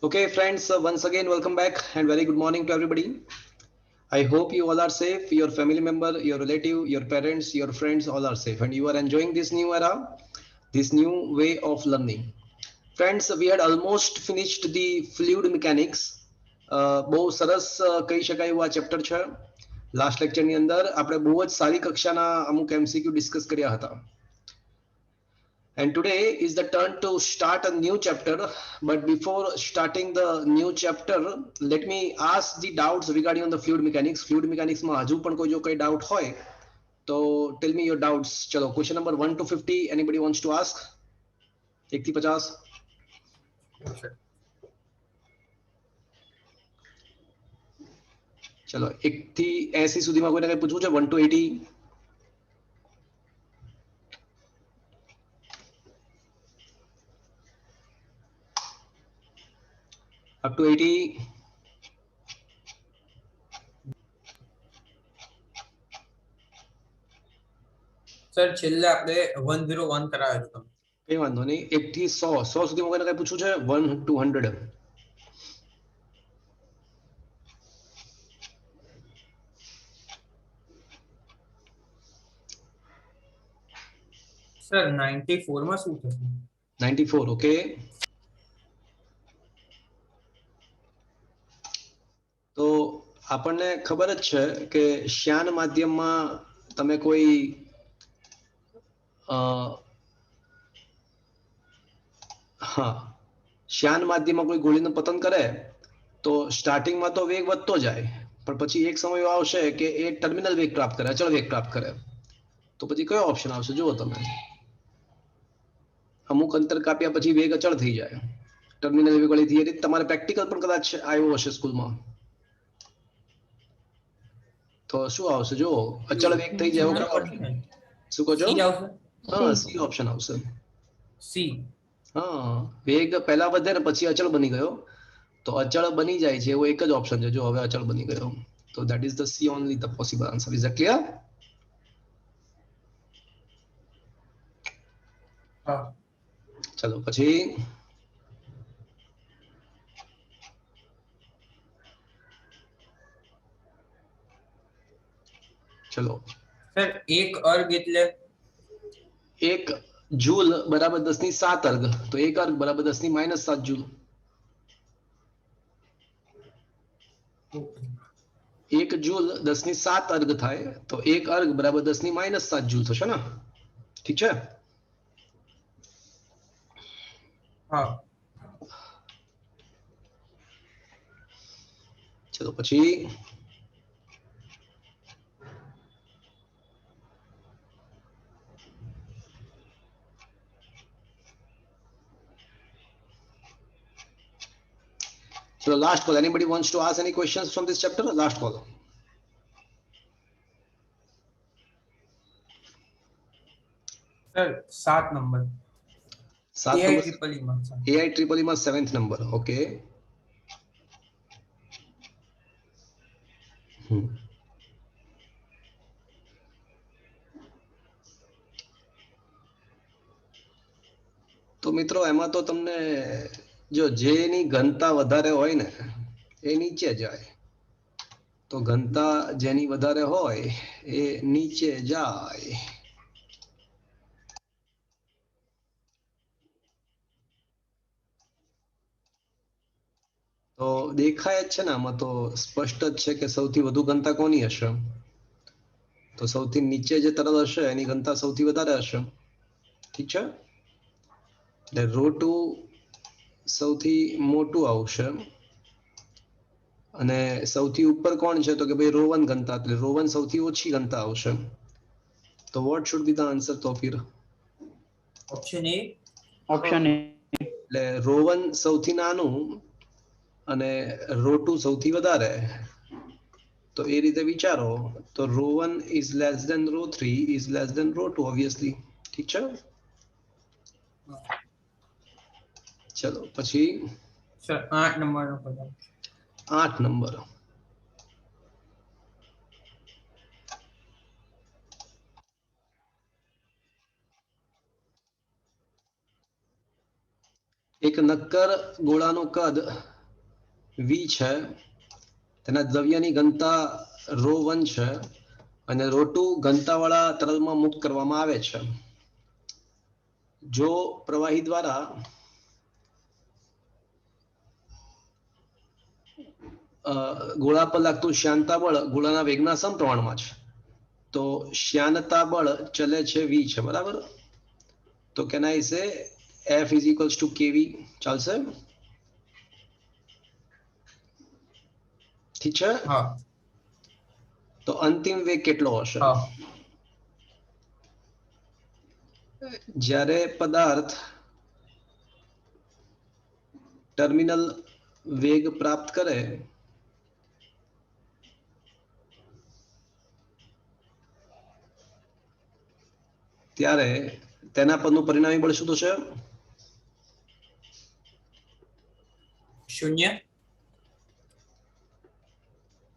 Okay, friends, once again, welcome back and very good morning to everybody. I hope you all are safe, your family member, your relative, your parents, your friends, all are safe, and you are enjoying this new era, this new way of learning. Friends, we had almost finished the fluid mechanics. બહુ સરસ કહી શકાય એવું આ chapter છે. Last લેક્ચરની અંદર આપણે બહુ જ સારી કક્ષાના અમુક એમસીક્યુ ડિસ્કસ કર્યા હતા. And today is the turn to start a new chapter. But before starting the new chapter, let me ask the doubts regarding on the fluid mechanics. Fluid mechanics માં હજુ પણ કોઈ જો કોઈ doubt હોય તો tell me your doubts. ચલો question number 1 to 50 anybody wants to ask? 1 થી 50. ચલો 1 થી 80 સુધીમાં કોઈને કઈ પૂછવું છે? 1 to 80. Up to 80. સર છેલ્લે આપણે 101 કરાવ્યો હતો. કઈ વાંધો નહીં. 1 થી 100 100 સુધીમાં કોઈને કઈ પૂછવું છે? 1 to 100. સર 94 માં શું થશે? 94. ઓકે, તો આપણને ખબર જ છે કે શ્યાન માધ્યમમાં તમે કોઈ હા શ્યાન માધ્યમમાં કોઈ ગોળીનું પતન કરે તો સ્ટાર્ટિંગમાં તો વેગ વધતો જાય, પણ પછી એક સમય એવો આવશે કે એ ટર્મિનલ વેગ પ્રાપ્ત કરે, અચળ વેગ પ્રાપ્ત કરે. તો પછી કયો ઓપ્શન આવશે જુઓ તમે. અમુક અંતર કાપ્યા પછી વેગ અચળ થઈ જાય, ટર્મિનલ વેગ વાળી થિયરી તમારે પ્રેક્ટિકલ પણ કદાચ આવ્યો હશે સ્કૂલમાં. તો શું આવશે જુઓ, અચળ વેગ થઈ જાય એવો કયો ઓપ્શન? શું કહો છો? સી આવશે. હા, સી ઓપ્શન આવશે. સી. હા, વેગ પહેલા વધે ને પછી અચળ બની ગયો, તો અચળ બની જાય છે એવો એક જ ઓપ્શન છે. જો હવે અચળ બની ગયો, તો that is the C only the possible answer. Is that clear? હા. ચલો પછી ચલો, સર એક અર્ગ એટલે એક જૂલ બરાબર 10⁻7 અર્ગ, તો એક અર્ગ બરાબર 10⁻7 જૂલ. એક જૂલ 10⁻7 અર્ગ થાય, તો એક અર્ગ બરાબર 10⁻7 જૂલ થશે ને? ઠીક છે. હા. ચલો પછી so last call, anybody wants to ask any questions from this chapter? Last call. Sir 7 number 7 AI number triple માં. AI ટ્રિપલ માં 7th નંબર. ઓકે, તો મિત્રો એમાં તો તમને જો જેની ઘનતા વધારે હોય ને એ નીચે જાય, તો ઘનતા જેની વધારે હોય એ નીચે જાય. તો દેખાય જ છે ને આમાં, તો સ્પષ્ટ જ છે કે સૌથી વધુ ઘનતા કોની હશે? તો સૌથી નીચે જે તરલ હશે એની ઘનતા સૌથી વધારે હશે. ઠીક છે, એટલે ρ2 સૌથી મોટું આવશે, અને સૌથી ઉપર કોણ છે? તો કે ભાઈ ρ1 ઘનતા, એટલે ρ1 સૌથી ઓછી ઘનતા આવશે. તો what should be the answer? તો ફિર ઓપ્શન એ. Option A. એટલે ρ1 સૌથી નાનું અને ρ2 સૌથી વધારે. તો એ રીતે વિચારો તો ρ1 is less than ρ3 is less than ρ2 obviously. ઠીક છે. ચલો પછી સર 8 નંબર નો પદાર્થ. 8 નંબર. એક નક્કર ગોળાનું કદ v છે, તેના દ્રવ્યની ઘનતા ρ1 છે અને ρ2 ઘનતાવાળા તરલમાં મુક્ત કરવામાં આવે છે. જો પ્રવાહી દ્વારા ગોળા પર લાગતું શ્યાનતા બળ ગોળાના વેગના સમપ્રમાણમાં છે, તો શ્યાનતા બળ ચલે છે v છે, બરાબર. તો કેન આઈ સે F is equals to kV? ચાલશે? ઠીક છે. હા. તો અંતિમ વેગ કેટલો હશે? હા. જ્યારે પદાર્થ ટર્મિનલ વેગ પ્રાપ્ત કરે ત્યારે તેના પરનું પરિણામી બળ શું થશે? 0.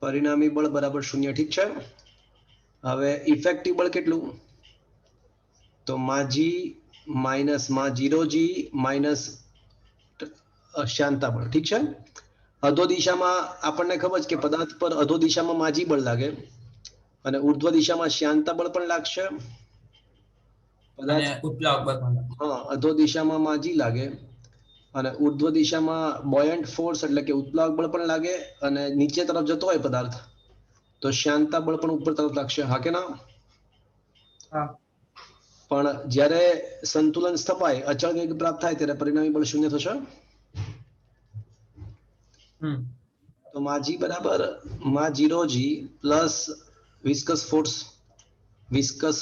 પરિણામી બળ બરાબર 0. ઠીક છે. હવે ઇફેક્ટિવ બળ કેટલું? તો માજી માઇનસ માં 0g માઇનસ શ્યાનતા બળ. ઠીક છે. અધો દિશામાં આપણને ખબર છે કે પદાર્થ પર અધો દિશામાં માજી બળ લાગે અને ઉર્ધ્વ દિશામાં શ્યાનતા બળ પણ લાગશે. અને ઉત્પ્લાવક બળ પણ લાગે. હા, અધો દિશામાં માજી લાગે અને ઉર્ધ્વ દિશામાં બોયન્ટ ફોર્સ એટલે કે ઉત્પ્લાવક બળ પણ લાગે અને નીચે તરફ જતો હોય પદાર્થ તો શ્યાનતા બળ પણ ઉપર તરફ લાગશે. હા કે ના? હા. પણ જ્યારે સંતુલન સ્થપાય, અચળ વેગ પ્રાપ્ત થાય ત્યારે પરિણામી બળ 0 થશે. તો માજી બરાબર માં 0g પ્લસ વિસ્કસ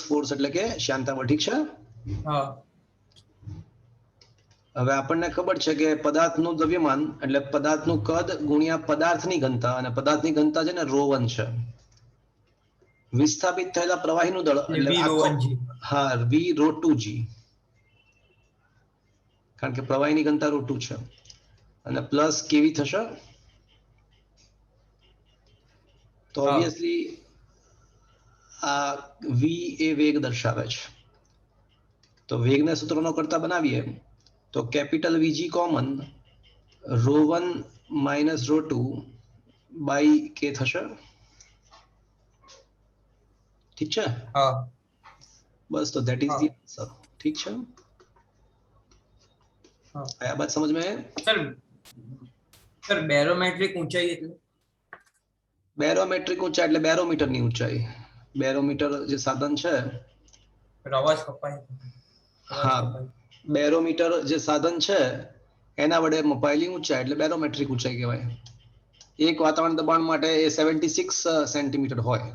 ફોર્સ એટલે કે શ્યાનતા બળ. ઠીક છે. હા. હવે આપણને ખબર છે કે પદાર્થનું દ્રવ્યમાન એટલે પદાર્થનું કદ ગુણ્યા પદાર્થની ઘનતા, અને પદાર્થની ઘનતા છે ને ρ1 છે. વિસ્થાપિત થયેલા પ્રવાહીનું દળ એટલે V ρ1g. હા, v ρ2g, કારણ કે પ્રવાહીની ઘનતા ρ2 છે અને પ્લસ કેવી થશે? તો ઓબ્વિયસલી આ v એ વેગ દર્શાવે છે. તો વેગને સૂત્રનો કરતા બનાવીએ તો capital VG common ρ1 minus ρ2 by k થશે. ઠીક છે. હા. બસ, તો ધેટ ઇઝ ધી આન્સર. ઠીક છે. આયા બાત સમજ में? સર બેરોમેટ્રિક ઊંચાઈ એટલે? બેરોમેટ્રિક ઊંચાઈ એટલે બેરોમીટરની ઊંચાઈ. બેરોમીટર જે સાધન છે, અવાજ કપાય. હા, બેરોમીટર જે સાધન છે એના વડે મપાયેલી ઊંચાઈ એટલે બેરોમેટ્રિક ઊંચાઈ કહેવાય. એક વાતાવરણ દબાણ માટે એ 76 સેન્ટીમીટર હોય.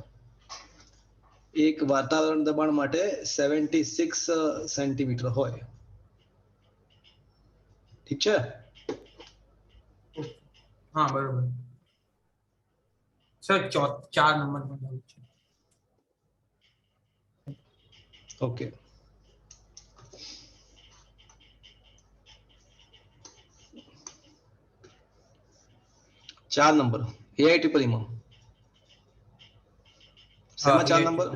એક વાતાવરણ દબાણ માટે 76 સેન્ટીમીટર હોય. ઠીક છે. હા, બરોબર. સર 4 નંબર છે. ઓકે. ચાર નંબર એઆઈ ટિપ્પણીમાં શેમાં 4 નંબર?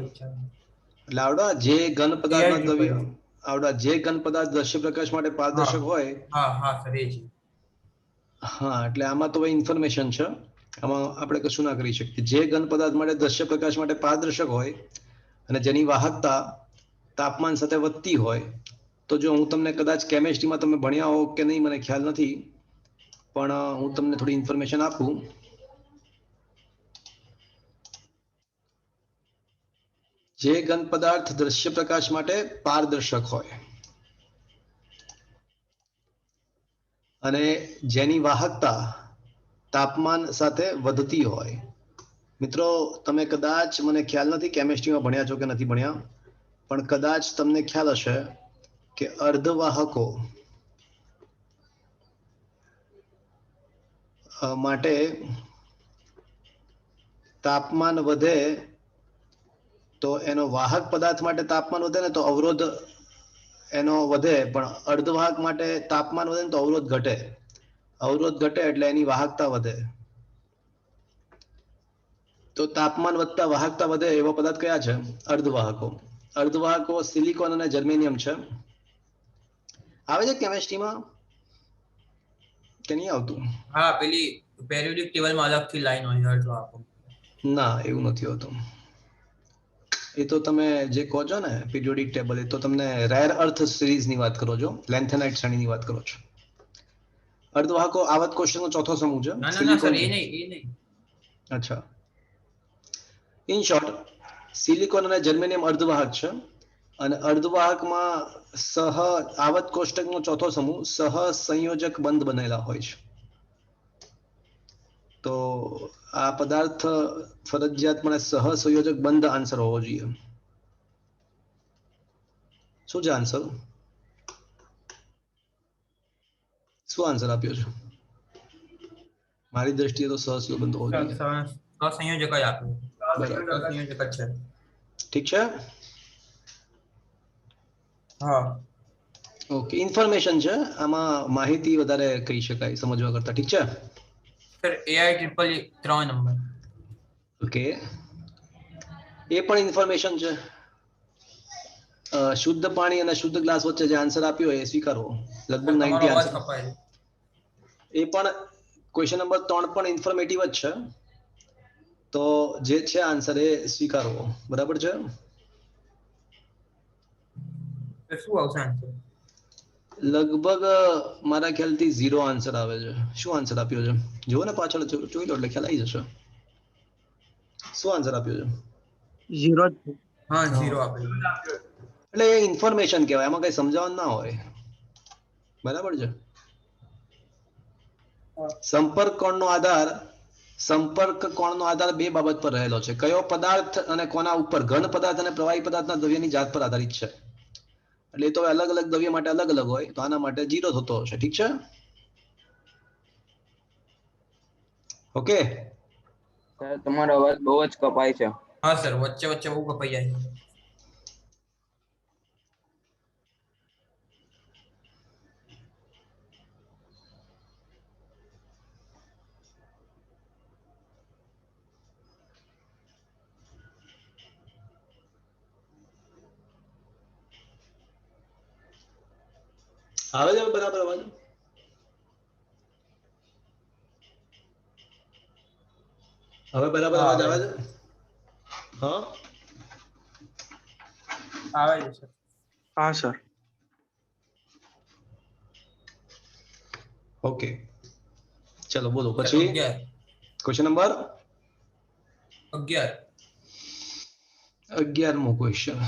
એટલે આવડા જે ઘન પદાર્થના દ્રવ્ય આવડા જે ઘન પદાર્થ દ્રશ્ય પ્રકાશ માટે પારદર્શક હોય. હા સર, એ છે. હા, એટલે આમાં તો ઇન્ફોર્મેશન છે, આમાં આપણે કશું ના કરી શકીએ. જે ઘન પદાર્થ માટે દ્રશ્ય પ્રકાશ માટે પારદર્શક હોય અને જેની વાહકતા તાપમાન સાથે વધતી હોય, તો જો હું તમને કદાચ કેમેસ્ટ્રીમાં તમે ભણ્યા હો કે નહીં મને ખ્યાલ નથી, પણ હું તમને થોડી ઇન્ફોર્મેશન આપું. જે ઘન પદાર્થ દ્રશ્ય પ્રકાશ માટે પારદર્શક હોય અને જેની વાહકતા તાપમાન સાથે વધતી હોય. મિત્રો, તમે કદાચ, મને ખ્યાલ નથી કેમેસ્ટ્રીમાં ભણ્યા છો કે નથી ભણ્યા, પણ કદાચ તમને ખ્યાલ હશે કે અર્ધવાહકો માટે તાપમાન વધે તો એનો વાહક પદાર્થ માટે તાપમાન વધે ને તો અવરોધ એનો વધે, પણ અર્ધવાહક માટે તાપમાન વધે ને તો અવરોધ ઘટે. અવરોધ ઘટે એટલે એની વાહકતા વધે. તો તાપમાન વધતા વાહકતા વધે એવા પદાર્થ કયા છે? અર્ધવાહકો. અર્ધવાહકો સિલિકોન અને જર્મેનિયમ છે. આવે છે કેમેસ્ટ્રીમાં? કે નહીં આવતું? હા પેલી પેરિયોડિક ટેબલમાં અલગથી લાઈન હોય અર્થ આપો. ના, એવું નથી હોતું. એ તો તમે જે કહો છો ને પીરિયોડિક ટેબલ, એ તો તમને રેર અર્થ સિરીઝની વાત કરો છો, લેન્થેનાઇટ શ્રેણીની વાત કરો છો. અર્ધવાહકો આવત કોષ્ટકનો ચોથો સમૂહ છે. ના સર સિલિકોન. એ નહીં. અચ્છા. ઇન શોર્ટ, સિલિકોન અને જર્મેનિયમ અર્ધવાહક છે અને અર્ધવાહકમાં સહ આવત કોષ્ટકનો ચોથો સમૂહ સહ સંયોજક બંધ બનેલા હોય છે. તો આ પદાર્થ ફરજિયાતપણે સહ સંયોજક બંધ આન્સર હોવો જોઈએ. શું છે આન્સર? શું આન્સર આપ્યો છે? મારી દ્રષ્ટિએ તો સહ બંધ હોવો જોઈએ. સંયોજક જ આપ્યું. બરાબર. સંયોજક જ છે. ઠીક છે. હા. ઓકે, ઇન્ફોર્મેશન છે આમાં, માહિતી વધારે કહી શકાય સમજવા કરતા. ઠીક છે. Sir AI triple 3 number. Okay, એ પણ ઇન્ફોર્મેશન છે. શુદ્ધ પાણી અને શુદ્ધ ગ્લાસ વચ્ચે જે આન્સર આપ્યો હોય એ સ્વીકારવો. લગભગ તમારો 90 અવાજ આન્સર. કપાય. એ પણ ક્વેશ્ચન નંબર 3 પણ ઇન્ફોર્મેટિવ જ છે. તો જે છે આન્સર એ સ્વીકારવો. બરાબર છે. શું આવશે આન્સર? લગભગ મારા ખ્યાલથી 0 આન્સર આવે છે. શું આન્સર આપ્યો છે જુઓ ને, પાછળ જોઈ લો એટલે ખ્યાલ આવી જશે. શું આન્સર આપ્યો છે? 0. હા 0 આપ્યું. એટલે એ ઇન્ફોર્મેશન કહેવાય, એમાં કઈ સમજાવવાનું ના હોય. બરાબર છે. સંપર્ક કોણનો આધાર બે બાબત પર રહેલો છે. કયો પદાર્થ અને કોના ઉપર? ઘન પદાર્થ અને પ્રવાહી પદાર્થના દ્રવ્યની જાત પર આધારિત છે. એટલે તો અલગ અલગ દ્રવ્ય માટે અલગ અલગ હોય, તો આના માટે 0 થતો હશે. ઠીક છે. ઓકે. તમારો અવાજ બહુ જ કપાય છે. હા સર, વચ્ચે વચ્ચે બહુ કપાઈ જાય છે. આવે છે બરાબર અવાજ? હવે બરાબર હા અવાજ આવે આવે છે? હા આવે છે સર. હા સર. ઓકે, ચલો બોલો સર પછી. 11. Question number 11. 11મો ક્વેશ્ચન.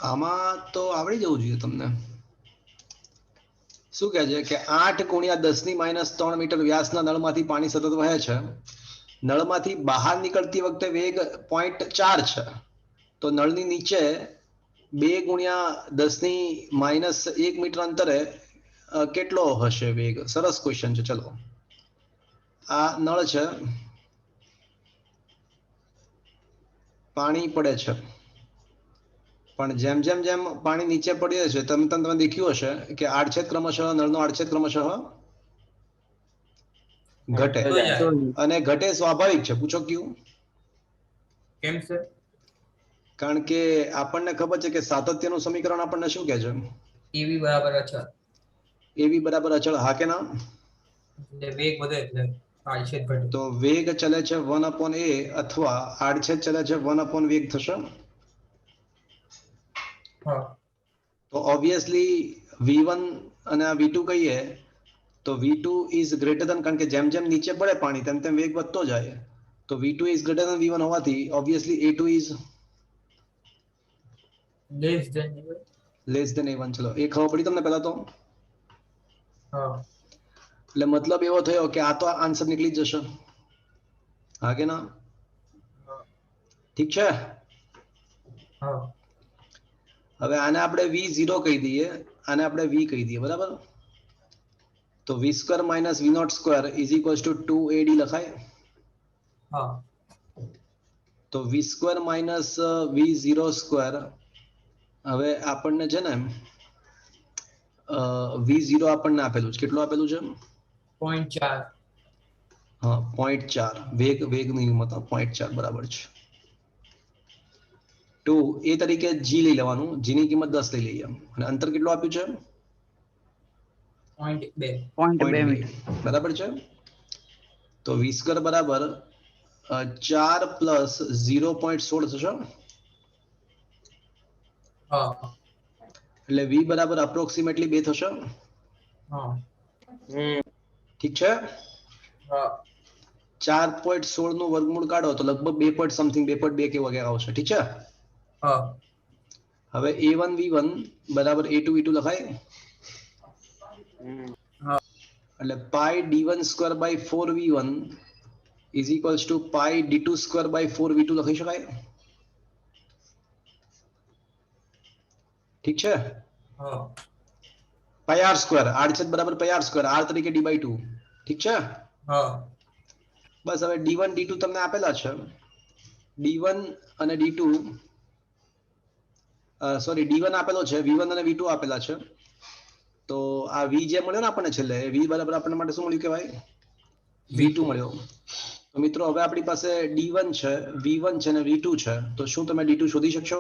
આમાં તો આવડી જવું જોઈએ તમને. શું કહે છે કે 8 × 10⁻³ મીટર વ્યાસના નળમાંથી પાણી સતત વહે છે. નળમાંથી બહાર નીકળતી વખતે વેગ 0.4 છે. તો નળની નીચે 2 × 10⁻1 મીટર અંતરે કેટલો હશે વેગ? સરસ ક્વેશ્ચન છે. ચલો, આ નળ છે, પાણી પડે છે, પણ જેમ જેમ જેમ પાણી નીચે પડે છે તમે દેખ્યું હશે કે આડછેદ ક્રમશઃ નળનો આડછેદ ક્રમશઃ ઘટે. તો જાય. અને ઘટે સ્વાભાવિક છે. પૂછો ક્યું? કેમ સર? કારણ કે આપણને ખબર છે કે સાતત્યનું સમીકરણ આપણને શું કહે છે? EV બરાબર અચળ. AB બરાબર અચળ. હા કે ના? એટલે વેગ વધે એટલે આડછેદ ઘટે. તો વેગ ચલે છે 1/a અથવા આડછેદ ચલે છે 1/વેગ થશે. હા. તો ઓબ્વિયસલી V1 અને આ V2 કહીએ તો V2 ઇઝ ગ્રેટર ધેન, કારણ કે જેમ જેમ નીચે પડે પાણી તેમ તેમ વેગ વધતો જાય. તો V2 is greater than V1 હોવાથી obviously A2 is less than. Less than A1. ચલો, એ ખબર પડી તમને પહેલા તો? હા. એટલે મતલબ એવો થયો કે આ તો આન્સર નીકળી જશે. હા કે ના? ઠીક છે. હા. હવે આને આપણે V0 કહી દઈએ, આને આપણે V કહી દઈએ. બરાબર? તો V² - V02 = 2AD લખાય. હા. તો V² - V02 હવે આપણને છે ને V0 આપણને આપેલું છે, કેટલું આપેલું છે? 0.4. હા 0.4 વેગની કિંમત 0.4 બરાબર છે. તો એ તરીકે જી લઈ લેવાનું, જી ની કિંમત 10 લઈ લઈએ અને અંતર કેટલું આપ્યું છે? 0.2. 0.2 મીટર. બરાબર છે. તો v સ્ક્વેર બરાબર 4 પ્લસ 0.16 થશે. હા. એટલે v બરાબર અપ્રોક્સિમેટલી 2 થશે. હા. ઠીક છે. હા. 4.16 નું વર્ગમૂળ કાઢો તો લગભગ 2 પોઈન્ટ સમથિંગ 2.2 કે વગેરે આવશે. ઠીક છે. હા. હવે a1 v1 બરાબર a2 v2 લખાય. હા. એટલે pi d1 square by 4v1 is equals to pi d2 square by 4v2 લખી શકાય. ઠીક છે. હા. પાઈ આર સ્ક્વેર, આર છેદ બરાબર પાઈ આર સ્ક્વેર, આર તરીકે d બાય 2. ઠીક છે. હા. બસ હવે d1 d2 તમને આપેલા છે. d1 અને d2 સોરી d1 આપેલો છે, v1 અને v2 આપેલા છે. તો આ v જે મળ્યો ને આપણને છેલ્લે, v બરાબર આપણને માટે શું મળ્યું કહેવાય? v2 મળ્યો. તો મિત્રો હવે આપણી પાસે d1 છે, v1 છે અને v2 છે. તો શું તમે d2 શોધી શકશો?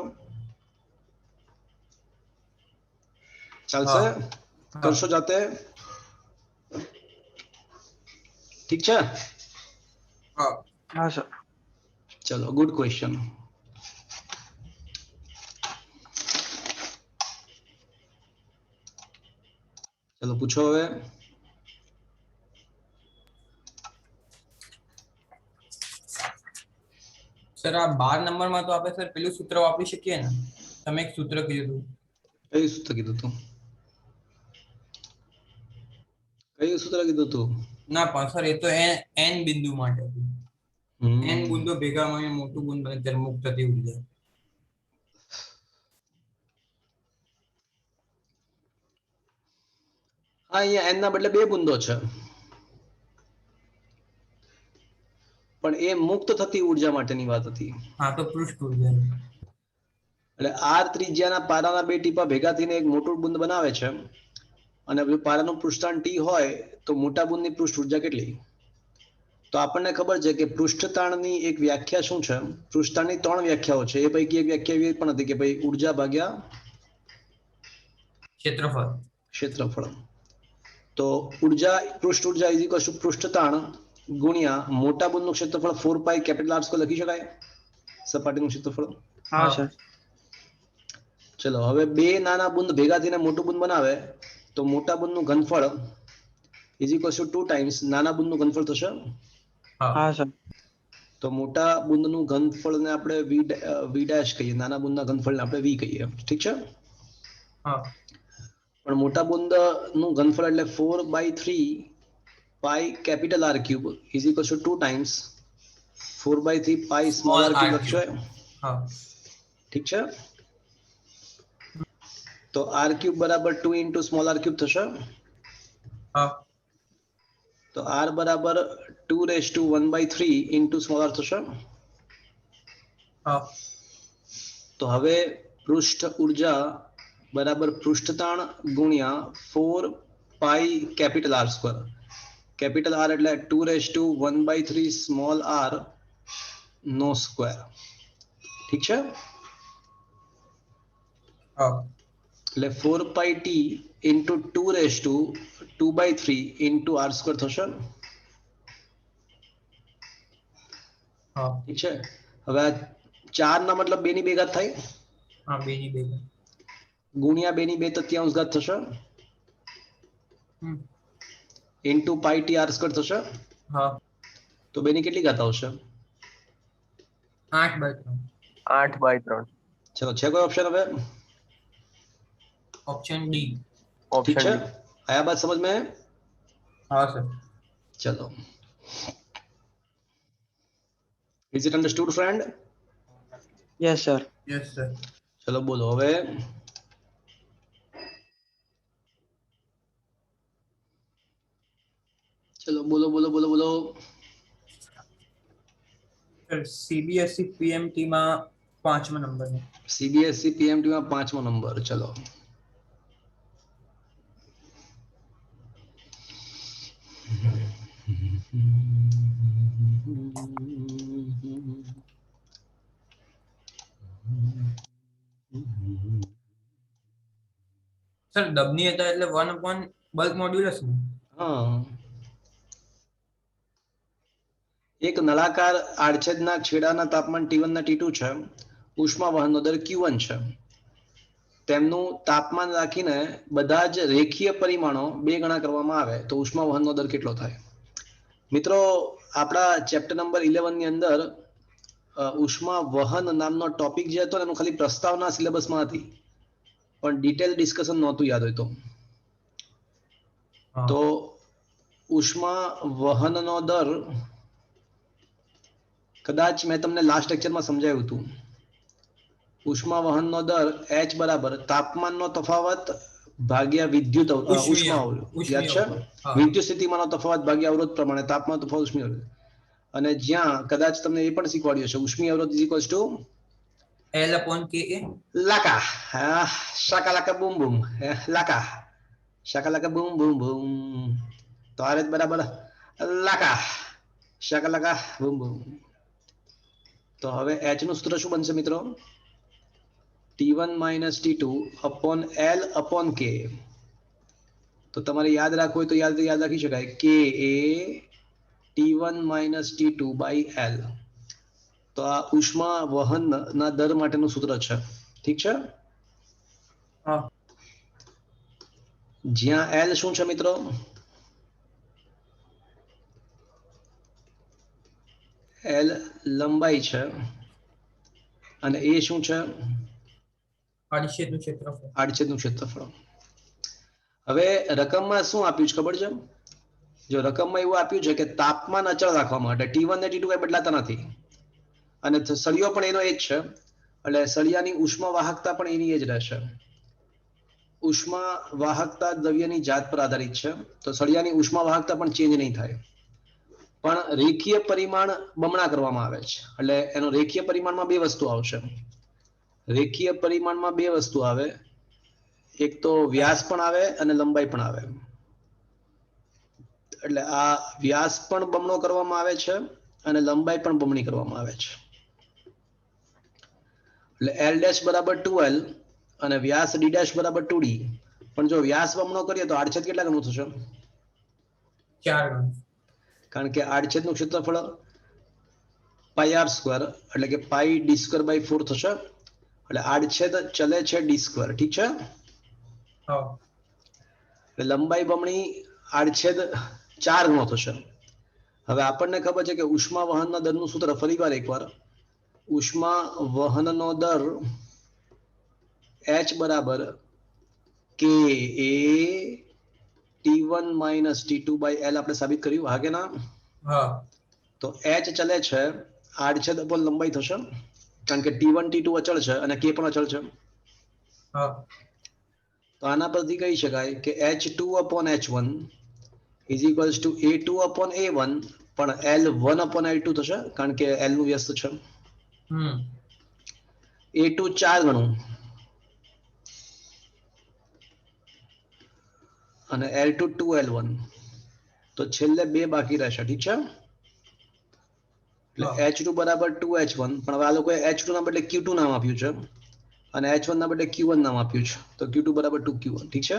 ચાલશે? કરશો જાતે? ઠીક છે. હા સર. ચલો, ગુડ ક્વેશ્ચન. ચલો પૂછો હવે. સર આ 12 નંબરમાં તો આપણે સર પેલું સૂત્ર વાપરી શકીએ ને? તમે એક સૂત્ર કીધું. કયું સૂત્ર કીધું તું? કયું સૂત્ર કીધું તું? ના પણ સર એ તો n બિંદુ માટે હતું. n બિંદુ ભેગા મળીને મોટું બિંદુ બને ત્યારે મુક્ત થતી ઉર્જા. હા, અહીંયા n ના બદલે 2 બુંદો છે. પણ એ મુક્ત થતી ઉર્જા માટેની વાત હતી. હા તો પૃષ્ઠ ઉર્જા. એટલે r ત્રિજ્યાના પારાના 2 ટીપા ભેગા થઈને એક મોટું બુંદ બનાવે છે. અને પારાનું પૃષ્ઠાંક t હોય તો મોટા બુંદની પૃષ્ઠ ઉર્જા કેટલી? તો આપણને ખબર છે કે પૃષ્ઠતાણની એક વ્યાખ્યા શું છે? પૃષ્ઠતાણની 3 વ્યાખ્યાઓ છે. એ પૈકી એક વ્યાખ્યા એવી પણ હતી કે ભાઈ ઉર્જા ભાગ્યા ક્ષેત્રફળ. તો ઉર્જા પૃષ્ઠ ઉર્જા ઇઝ ઇક્વલ ટુ પૃષ્ઠતાણ ગુણ્યા મોટા બુંદનું ક્ષેત્રફળ 4 પાઈ કેપિટલ R સ્ક્વેર લખી શકાય. સપાટીનું ક્ષેત્રફળ. હા સર. ચલો હવે 2 નાના બુંદ ભેગા થઈને મોટું બુંદ બનાવે તો મોટા બુંદનું ઘનફળ ઇઝ ઇક્વલ ટુ 2 ટાઈમ્સ નાના બુંદનું ઘનફળ થશે. હા સર. તો મોટા બુંદનું ઘનફળને આપણે v ડેશ કહીએ, નાના બુંદના ઘનફળને આપણે v કહીએ. ઠીક છે. હા. પણ મોટા બુંદનું ઘનફળ એટલે 4/3 pi capital R cube is equal to 2 times 4/3 pi small r cube લખશો. હા. ઠીક છે. તો r ક્યુબ બરાબર 2 ઇન્ટુ સ્મોલ r ક્યુબ થશે. હા. તો r બરાબર 2⁻1/3 ઇન્ટુ સ્મોલ r થશે. હા. તો હવે પૃષ્ઠ ઉર્જા બરાબર પૃષ્ઠતાણ ગુણ્યા 4 pi capital R square. Capital R એટલે 2⁻1/3 સ્મોલ r નો સ્ક્વેર. ઠીક છે. હા. એટલે 4 પાઈ t into 2⁻2/3 into r square થશે. હા. ઠીક છે. હવે 4 ના મતલબ 2 ની 2 ઘાત થાય. હા 2 ની 2 ગુણ્યા 2 ની 2 તૃતીયાંશ ઘાત થશે. Into pi t r square થશે. હા. તો 2 ની કેટલી ઘાત આવશે? 8/3. 8/3. ચલો છે કોઈ ઓપ્શન હવે? Option D. ठीक है, आया बात समझ में? हाँ सर. चलो, is it understood friend? Yes sir. Yes sir. चलो बोलो હવે. ચલો બોલો બોલો બોલો બોલો. સર સીબીએસઈ પીએમટી માં 5મો નંબર. સીબીએસઈ પીએમટી માં 5મો નંબર. ચલો સર દબની હતા એટલે 1 upon બલ્ક મોડ્યુલસ ને. હા, એક નળાકાર આડછેદના છેડાના તાપમાન T1 ના T2 છે, ઉષ્મા વહનનો દર Q1 છે. તેમનું તાપમાન રાખીને બધા જ રેખીય પરિમાણો 2 ગણા કરવામાં આવે તો ઉષ્મા વહનનો દર કેટલો થાય? મિત્રો, આપણા ચેપ્ટર નંબર 11 ની અંદર ઉષ્મા વહન નામનો ટોપિક જે હતો એનું ખાલી પ્રસ્તાવના સિલેબસમાં હતી, પણ ડિટેલ ડિસ્કશન નહોતું યાદ હોય તો ઉષ્મા વહનનો દર કદાચ મેં તમને લાસ્ટ લેક્ચરમાં સમજાવ્યું હતું. ઉષ્મા વહનનો દર H બરાબર તાપમાનનો તફાવત ભાગ્યા વિદ્યુત ઉષ્મા યાદ છે? વિદ્યુત સ્થિતિમાનનો તફાવત ભાગ્યા અવરોધ પ્રમાણે તાપમાન તફાવત ઉષ્મી અવરોધ. અને જ્યાં કદાચ તમને એ પણ શીખવાડ્યું છે ઉષ્મી અવરોધ is equals two L upon Ka. લાકા. શાકાલાકા બૂમ બૂમ લાકા. શાકાલાકા બૂમ બૂમ બૂમ. તો આ રીત બરાબર લાકા શાકાલાકા બૂમ બૂમ. તો હવે H નું સૂત્ર શું બનશે મિત્રો? T1 minus T2 upon L upon K. તો તમારે યાદ રાખવું હોય તો યાદ રાખી શકાય K A T1 minus T2 by L. તો આ ઉષ્મા વહનના દર માટેનું સૂત્ર છે. ઠીક છે? જ્યાં L શું છે મિત્રો? L લંબાઈ છે અને એ શું છે? આડછેદનું ક્ષેત્રફળ. આડછેદનું ક્ષેત્રફળ. હવે રકમમાં શું આપ્યું છે ખબર છે? જો રકમમાં એવું આપ્યું છે કે તાપમાન અચળ રાખવા માટે T1 ને T2 કઈ બદલાતા નથી અને સળિયો પણ એનો એ જ છે, એટલે સળિયાની ઉષ્મા વાહકતા પણ એની જ રહેશે. ઉષ્મા વાહકતા દ્રવ્યની જાત પર આધારિત છે, તો સળિયાની ઉષ્મા વાહકતા પણ ચેન્જ નહીં થાય, પણ રેખીય પરિમાણ બમણા કરવામાં આવે છે. એટલે એનો રેખીય પરિમાણમાં બે વસ્તુ આવશે. રેખીય પરિમાણમાં બે વસ્તુ આવે, એક તો વ્યાસ પણ આવે અને લંબાઈ પણ આવે. એટલે આ વ્યાસ પણ બમણો કરવામાં આવે છે અને લંબાઈ પણ બમણી કરવામાં આવે છે. એટલે L ડેશ બરાબર 2L અને વ્યાસ D ડેશ બરાબર 2D. પણ જો વ્યાસ બમણો કરીએ તો આડછેદ કેટલા ગણું થશે? 4 ગણું. કારણ કે આડછેદનું ક્ષેત્રફળ પાઈ આર સ્ક્વેર એટલે કે પાઈ ડી સ્ક્વેર બાય 4 થશે. એટલે આડછેદ ચલે છે ડી સ્ક્વેર. ઠીક છે? એટલે લંબાઈ બમણી આડછેદ 4 ગણો થશે. હવે આપણને ખબર છે કે ઉષ્મા વહનના દરનું સૂત્ર ફરીવાર એકવાર ઉષ્મા વહનનો દર H બરાબર K A T1 minus T2 by L આપણે સાબિત કર્યું, હા કે ના? તો H ચલે છે આડછેદ ઉપર લંબાઈ થશે, કારણ કે T1 T2 અચળ છે અને K પણ અચળ છે. તો આના પરથી કહી શકાય કે H2 upon H1 is equals to A2 upon A1, પણ L1 upon L2 થશે, કારણ કે L નું વ્યસ્ત છે. A2 4 ગણું અને L2 2L1, તો છેલ્લે 2 બાકી રહેશે. ઠીક છે? એટલે H2 બરાબર 2H1, પણ હવે આ લોકોએ H2 ના બદલે Q2 નામ આપ્યું છે અને H1 ના બદલે Q1 નામ આપ્યું છે, તો Q2 બરાબર 2Q1. ઠીક છે?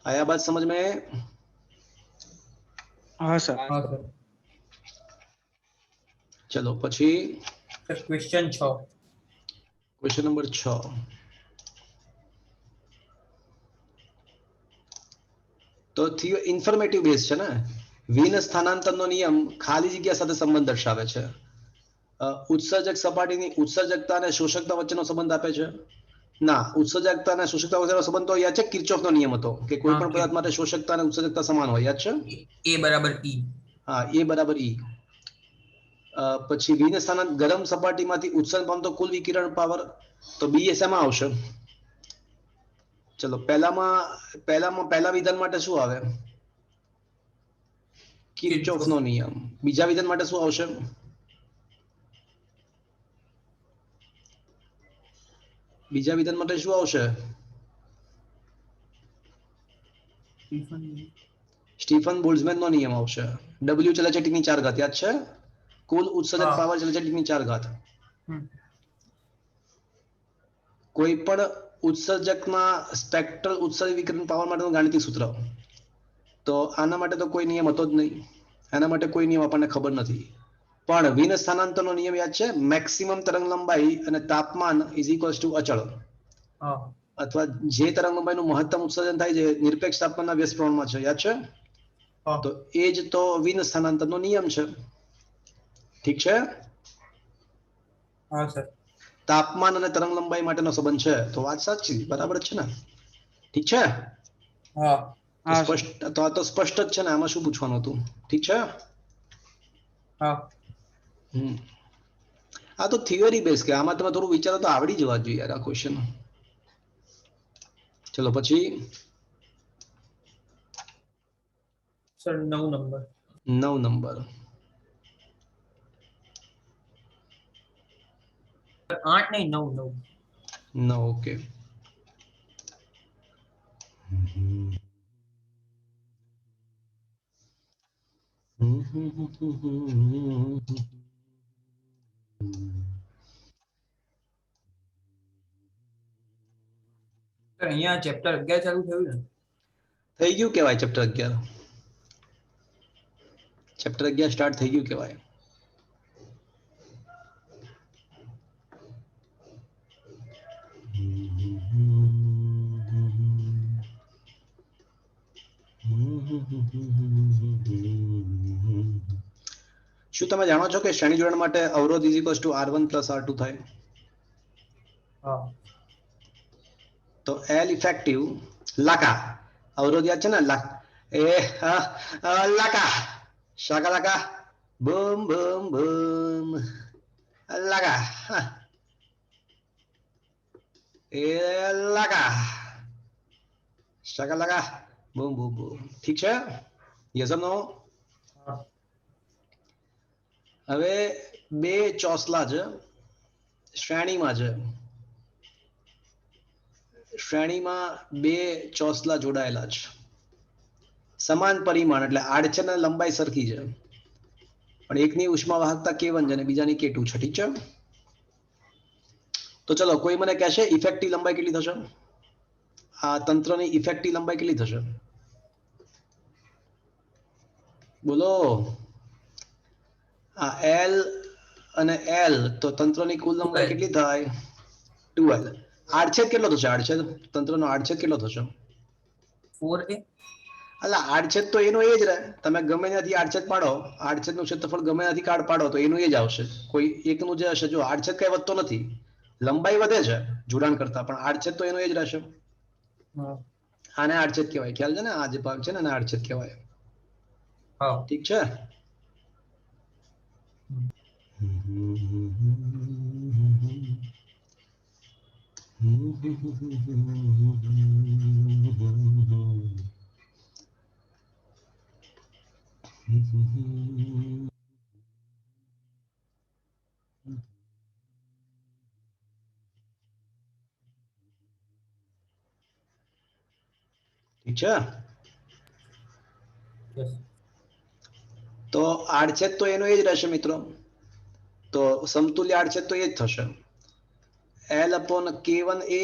આયા બાત સમજ में? हाँ सर. ચલો પછી ક્વેશ્ચન 6. Question number 6. તો થિયો ઇન્ફોર્મેટિવ બેઝ છે ને. વિન સ્થાનાંતરનો નિયમ ખાલી જગ્યા સાથે સંબંધ દર્શાવે છે. ઉત્સર્જક સપાટીની ઉત્સર્જકતા અને શોષકતા વચ્ચેનો સંબંધ આપે છે? ના, ઉત્સર્જકતા અને શોષકતા વચ્ચેનો સંબંધ તો યાદ છે, કિર્ચોફનો નિયમ હતો કે કોઈ પણ પદાર્થ માટે શોષકતા અને ઉત્સર્જકતા સમાન હોય. યાદ છે? A બરાબર E. હા, A બરાબર E. પછી વિન સ્થાનાંતર ગરમ સપાટીમાંથી ઉત્સર્જન પામતો કુલ વિકિરણ પાવર, તો B એ શેમાં આવશે? ચલો પહેલા વિધાન માટે શું આવે? કિર્ચોફનો નિયમ. બીજા વિધાન માટે શું આવશે? બીજા વિધાન માટે શું આવશે? સ્ટીફન બોલ્ટ્ઝમેન નો નિયમ આવશે. W ચલે છે T ની 4 ઘાત, યાદ છે? કુલ ઉત્સર્જન પાવર ચલે છે T ની 4 ઘાત. કોઈ પણ ઉત્સર્જકમાં સ્પેક્ટ્રલ ઉત્સર્જક વિકિરણ પાવર માટેનું ગાણિતિક સૂત્ર. તો આના માટે તો કોઈ નિયમ હતો જ નહીં. આના માટે કોઈ નિયમ આપણને ખબર નથી. પણ વિન સ્થાનાંતરનો નિયમ યાદ છે? મેક્સિમમ તરંગ લંબાઈ અને તાપમાન ઇઝ ઇક્વલ્સ ટુ અચળ. અથવા જે તરંગ લંબાઈનું મહત્તમ ઉત્સર્જન થાય છે નિરપેક્ષ તાપમાનના વ્યસ્ત પ્રમાણમાં છે, યાદ છે? તો એ જ તો વિન સ્થાનાંતરનો નિયમ છે. ઠીક છે? હા સર. તાપમાન અને તરંગ લંબાઈ માટેનો સંબંધ છે. તો વાત સાચી, બરાબર જ છે ને? ઠીક છે? સ્પષ્ટ તો આ તો સ્પષ્ટ જ છે ને, આમાં શું પૂછવાનું હતું? ઠીક છે? આ તો થિયરી બેઝ કે આમાં તમે થોડું વિચારો તો આવડી જવા જોઈએ યાર આ ક્વેશ્ચન. ચલો પછી સર 9 નંબર. 9 નંબર. 8 નહીં 9. 9 ઓકે. અહીંયા ચેપ્ટર 11 ચાલુ થયું ને? થઈ ગયું કેવાય ચેપ્ટર 11. ચેપ્ટર 11 સ્ટાર્ટ થઈ ગયું કેવાય. શું તમે જાણો છો કે શ્રેણી જોડાણ માટે અવરોધ is equals two R1 plus R2 થાય? તો L ઇફેક્ટિવ લાકા અવરોધ યાદ છે ને? લાકા શાકા લાકા બમ બમ બમ લાકા એ લાકા શાકા લાકા બમ બમ બમ. ઠીક છે? યસ ઓર નો? હવે બે ચોસલા છે, શ્રેણીમાં છે. શ્રેણીમાં બે ચોસલા જોડાયેલા છે, સમાન પરિમાણ એટલે આડછેદ અને લંબાઈ સરખી છે, પણ એકની ઉષ્મા વાહકતા K1 છે અને બીજાની K2 છે. ઠીક છે? તો ચલો કોઈ મને કહેશે ઇફેક્ટિવ લંબાઈ કેટલી થશે? આ તંત્રની ઇફેક્ટિવ લંબાઈ કેટલી થશે? બોલો. આ L અને L તો તંત્રની કુલ લંબાઈ કેટલી થાય? 2L. આડછેદ કેટલો થશે? આડછેદ તંત્રનો આડછેદ કેટલો થશે? 4A. અલા આડછેદ તો એનો એ જ રહે. તમે ગમે ત્યાંથી આડછેદ પાડો, આડછેદનું ક્ષેત્રફળ ગમે ત્યાંથી કાઢ પાડો તો એનું એ જ આવશે. કોઈ એકનું જે હશે. જો આડછેદ કઈ વધતો નથી, લંબાઈ વધે છે જોડાણ કરતા, પણ આડછેદ તો એનો એ જ રહેશે. આને આડછેદ કહેવાય. ખ્યાલ છે ને? આ જે ભાગ છે ને આને આડછેદ કહેવાય. ઠીક છે? ઠીક છે? તો આડછેદ તો એનો એ જ રહેશે મિત્રો. તો સમતુલ્ય આડછેદ તો એ જ થશે. L upon K1A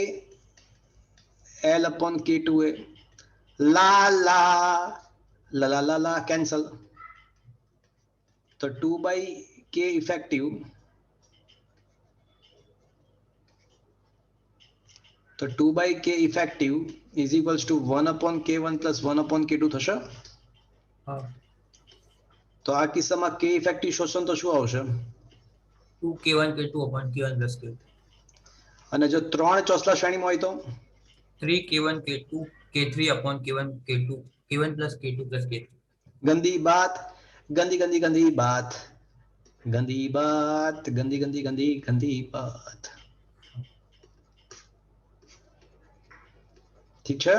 L upon K2A. લા લા લા લા લા લા કેન્સલ. તો 2/K ઇફેક્ટિવ, તો 2/K effective is equals two 1 upon K1 plus 1 upon K2 થશે. તો આ કિસ્સામાં K ઇફેક્ટિવ શોષણ તો શું આવશે? 2K1 K2 upon K1 plus K2. અને જો ત્રણ ચોસલા શ્રેણીમાં હોય તો 3K1 K2 K3 upon K1 K2 K1 plus K2 plus K3. ગંદી બાત, ગંદી ગંદી ગંદી બાત, ગંદી બાત, ગંદી ગંદી ગંદી ગંદી બાત. ઠીક છે?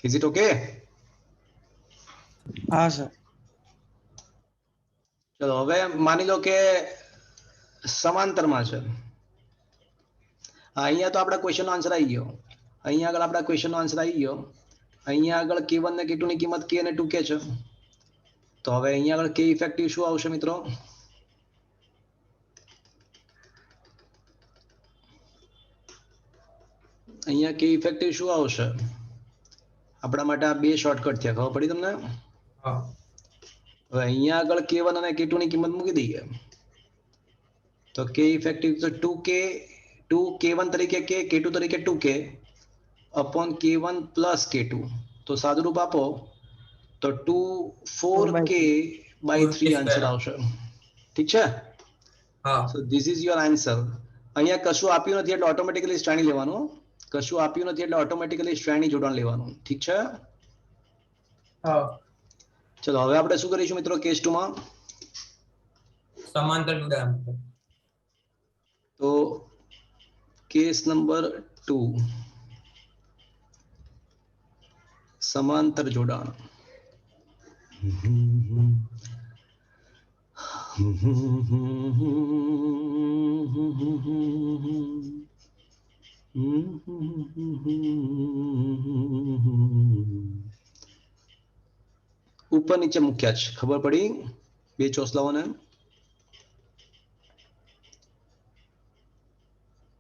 Is it okay? હા સર. ચલો હવે માની લો કે સમાંતરમાં છે. અહીંયા તો આપણા ક્વેશ્ચનનો આન્સર આવી ગયો. અહીંયા આગળ આપણા ક્વેશ્ચનનો આન્સર આવી ગયો. અહીંયા આગળ k1 ને k2 ની કિંમત k અને 2k છે, તો હવે અહીંયા આગળ k ઇફેક્ટિવ શું આવશે મિત્રો? અહીંયા કે ઇફેક્ટિવ શું આવશે? આપણા માટે આ બે શોર્ટકટ થયા, ખબર પડી તમને? હવે અહીંયા આગળ k1 અને k2 ની કિંમત મૂકી દઈએ, તો k ઇફેક્ટિવ તો 2k 2k1 તરીકે k, k2 તરીકે 2k upon k1 plus k2, તો સાદુરૂપ આપો તો 2 4k બાય 3 આન્સર આવશે. ઠીક છે? So this is your answer. અહીંયા કશું આપ્યું નથી એટલે ઓટોમેટિકલી શ્રેણી લેવાનું, કશું આપ્યું નથી એટલે ઓટોમેટિકલી શ્રેણી જોડાણ લેવાનું. ઠીક છે? ચલો હવે આપણે શું કરીશું મિત્રો કેસ 2 માં? સમાંતર જોડાણ. તો કેસ નંબર 2 સમાંતર જોડાણ. ઉપર નીચે મૂક્યા છે, ખબર પડી બે ચોસલાઓને?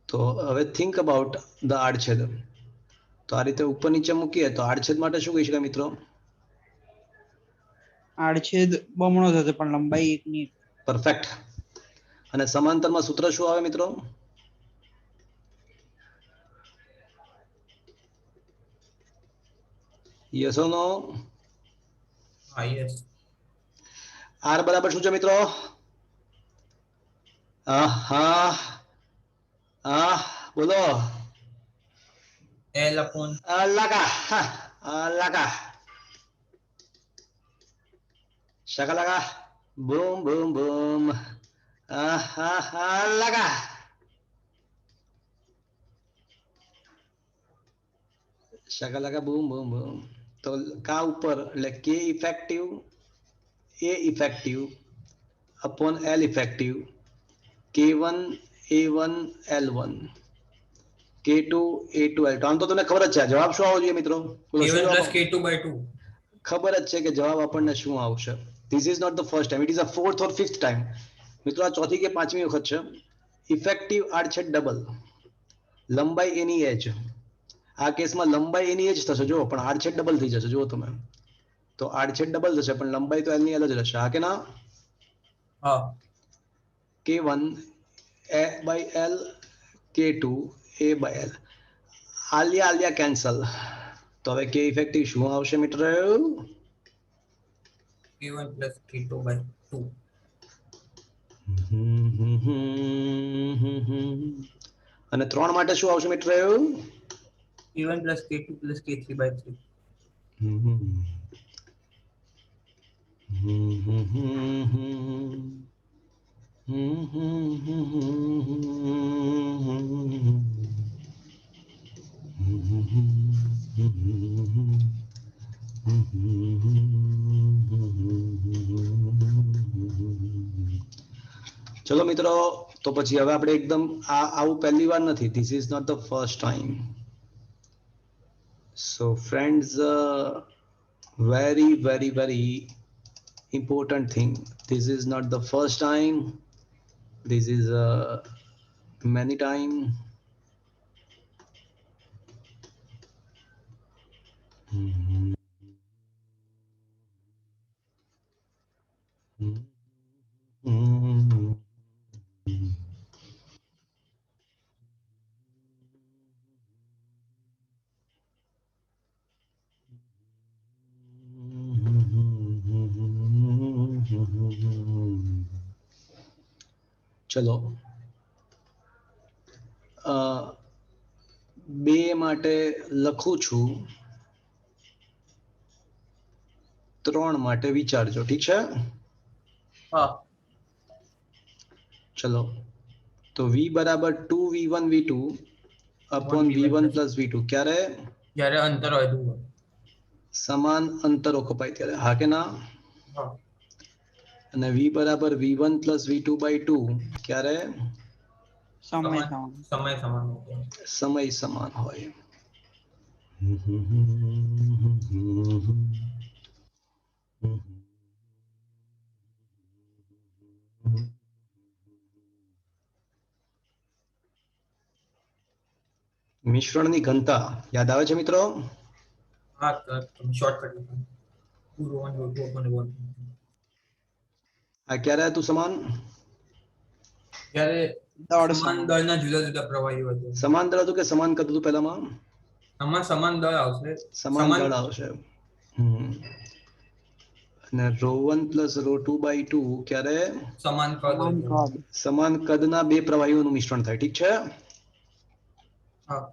તો હવે થિંક અબાઉટ ધ આડછેદ. તો આ રીતે ઉપર નીચે મૂકીએ તો આડછેદ માટે શું કહી શકાય મિત્રો? આડછેદ બમણો થશે પણ લંબાઈ એકની. પરફેક્ટ. અને સમાંતરમાં સૂત્ર શું આવે મિત્રો? Yes or no? Yes. r બરાબર શું છે મિત્રો? બોલો. L upon લગા શકલગા બૂમ બૂમ બૂમ લગા શકલગા બૂમ બૂમ બૂમ. તો કા ઉપર એટલે કે effective A effective upon L effective k1 a1 l1 k2 a2 l2. આમ તો તમને ખબર જ છે જવાબ શું આવવો જોઈએ મિત્રો? k1 plus k2 by 2. ખબર જ છે કે જવાબ આપણને શું આવશે. This is not the first time, it is a fourth or fifth time. મિત્રો આ ચોથી કે પાંચમી વખત છે. ઇફેક્ટિવ આડછેદ ડબલ, લંબાઈ એની એજ. આ કેસમાં લંબાઈ એની એજ થશે જો, પણ આડછેદ ડબલ થઈ જશે. જુઓ તમે, તો આડછેદ ડબલ થશે પણ લંબાઈ તો એલની એલ જ રહેશે. હા કે ના? k1 a by l, k2 a by l. આલિયા આલિયા કેન્સલ. તો હવે કે ઇફેક્ટિવ શું આવશે મિત્ર? k1 plus k2 by 2. અને 3 માટે શું આવશે મિત્ર? k1 plus k2 plus k3 by 3. ચલો મિત્રો, તો પછી હવે આપણે એકદમ આવું પહેલી વાર નથી. This is not the first time. So friends, very very very important thing, this is not the first time, this is many time. ચલો, બે માટે લખું છું, 3 માટે વિચારજો. ઠીક છે? ચલો, તો v બરાબર 2v1 v2 upon v1 plus v2. ક્યારે? જ્યારે અંતર વધુ હોય, સમાન અંતરો કપાય ત્યારે. હા કે ના? અને v બરાબર v1 પ્લસ v2 બાય 2 ક્યારે? સમય સમાન હોય. સમય સમાન હોય. મિશ્રણની ઘનતા યાદ આવે છે મિત્રો? હા તમે શોર્ટકટ પૂરો અને ઓછો પણ બોલ. આ ક્યારે હતું સમાન? જ્યારે દળ સમાન દળના જુદા જુદા પ્રવાહીઓ હતા. સમાન દળ હતું કે સમાન કદ હતું પહેલામાં? આમાં સમાન દળ આવશે. સમાન દળ આવશે. અને ρ1 + ρ2/2 ક્યારે? સમાન કદ હોય. સમાન કદના બે પ્રવાહીઓનું મિશ્રણ થાય. ઠીક છે? હા.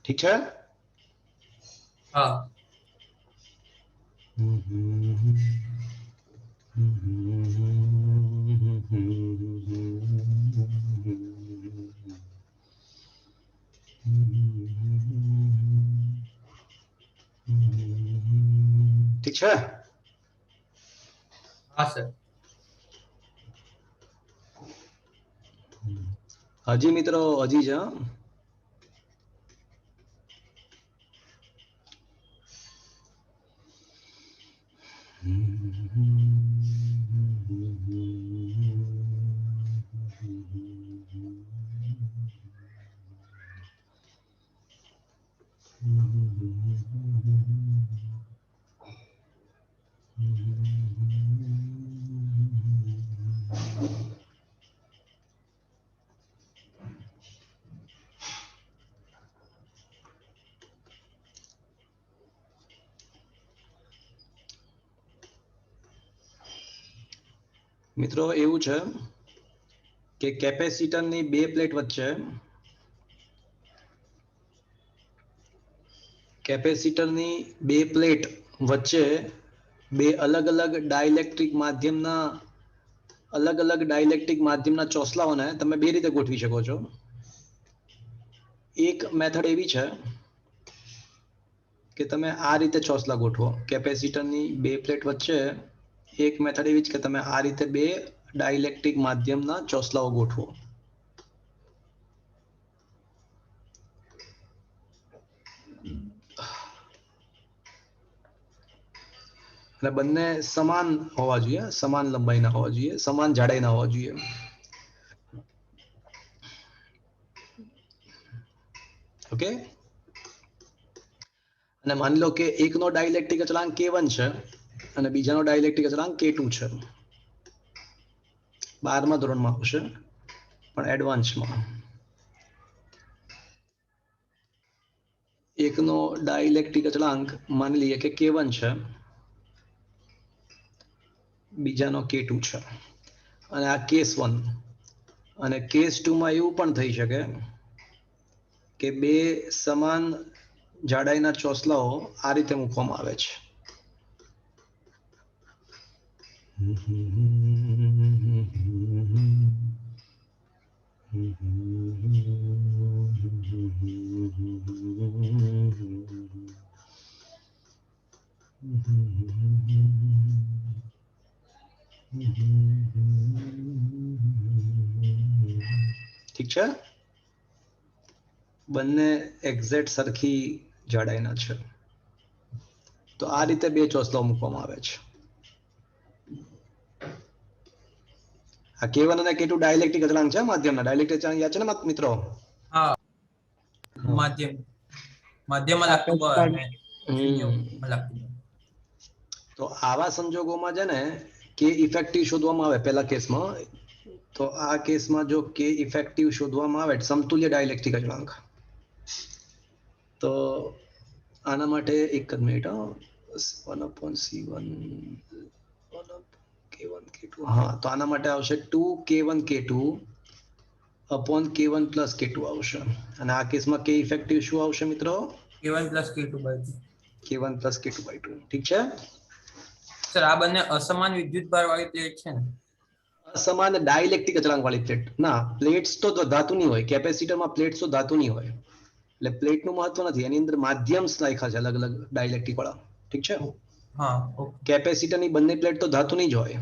ઠીક છે? હા. ઠીક છે? હા સર. હજી મિત્રો હજી છે. મિત્રો એવું છે કે કેપેસિટરની બે પ્લેટ વચ્ચે બે અલગ અલગ ડાઇલેક્ટ્રિક માધ્યમના ચોસલાઓને તમે બે રીતે ગોઠવી શકો છો. એક મેથડ એવી છે કે તમે આ રીતે ચોસલા ગોઠવો. કેપેસિટરની બે પ્લેટ વચ્ચે એક મેથડ એવી છે કે તમે આ રીતે બે ડાઇલેક્ટ્રિક માધ્યમના ચોસલાઓ ગોઠવો. અને બંને સમાન હોવા જોઈએ, સમાન લંબાઈના હોવા જોઈએ, સમાન જાડાઈના હોવા જોઈએ. ઓકે? અને માની લો કે એકનો ડાઇલેક્ટ્રિક અચળાંક K1 છે અને બીજાનો ડાઇલેક્ટ્રિક અચળાંક K2 છે. 12મા ધોરણમાં આવશે પણ એડવાન્સમાં. એકનો ડાઇલેક્ટ્રિક અચળાંક માની લઈએ કે K1 છે, બીજાનો K2 છે અને આ કેસ 1. અને કેસ 2માં એવું પણ થઈ શકે કે બે સમાન જાડાઈના ચોસલાઓ આ રીતે મૂકવામાં આવે છે. ઠીક છે? બંને એક્ઝેક્ટ સરખી જાડાઈના છે. તો આ રીતે બે ચોસલાઓ મૂકવામાં આવે છે. આ K1 અને K2 ડાઇલેક્ટ્રિક અચળાંક છે, માધ્યમના ડાઇલેક્ટ્રિક અચળાંક યાદ છે ને મિત્રો? હા. માધ્યમમાં લાગતું બળ અને શૂન્યમાં લાગતું બળ. તો આવા સંજોગોમાં છે ને કે ઇફેક્ટિવ શોધવામાં આવે પહેલા કેસમાં, તો આ કેસમાં જો કે ઇફેક્ટિવ શોધવામાં આવે સમતુલ્ય ડાઇલેક્ટ્રિક અચળાંક, તો આના માટે એક જ મિનિટ, 1/C1 K1 K2, હા, તો આના માટે આવશે 2K1 K2 upon K1 plus K2 આવશે, અને આ કેસમાં કે ઇફેક્ટિવ શું આવશે મિત્રો? K1 plus K2/2. K1 plus K2/2. ઠીક છે સર આ બંને અસમાન વિદ્યુતભાર વાળી પ્લેટ છે ને? અસમાન ડાઇલેક્ટ્રિક અચળાંક વાળી પ્લેટ ના, પ્લેટ્સ તો ધાતુની હોય, કેપેસિટરમાં પ્લેટ્સ તો ધાતુની હોય, એટલે પ્લેટનું મહત્વ નથી, એની અંદર માધ્યમ્સ નાખ્યા છે અલગ અલગ ડાઇલેક્ટ્રિક વાળા. ઠીક છે, હા ઓકે. કેપેસિટરની બંને પ્લેટ તો ધાતુની જ હોય,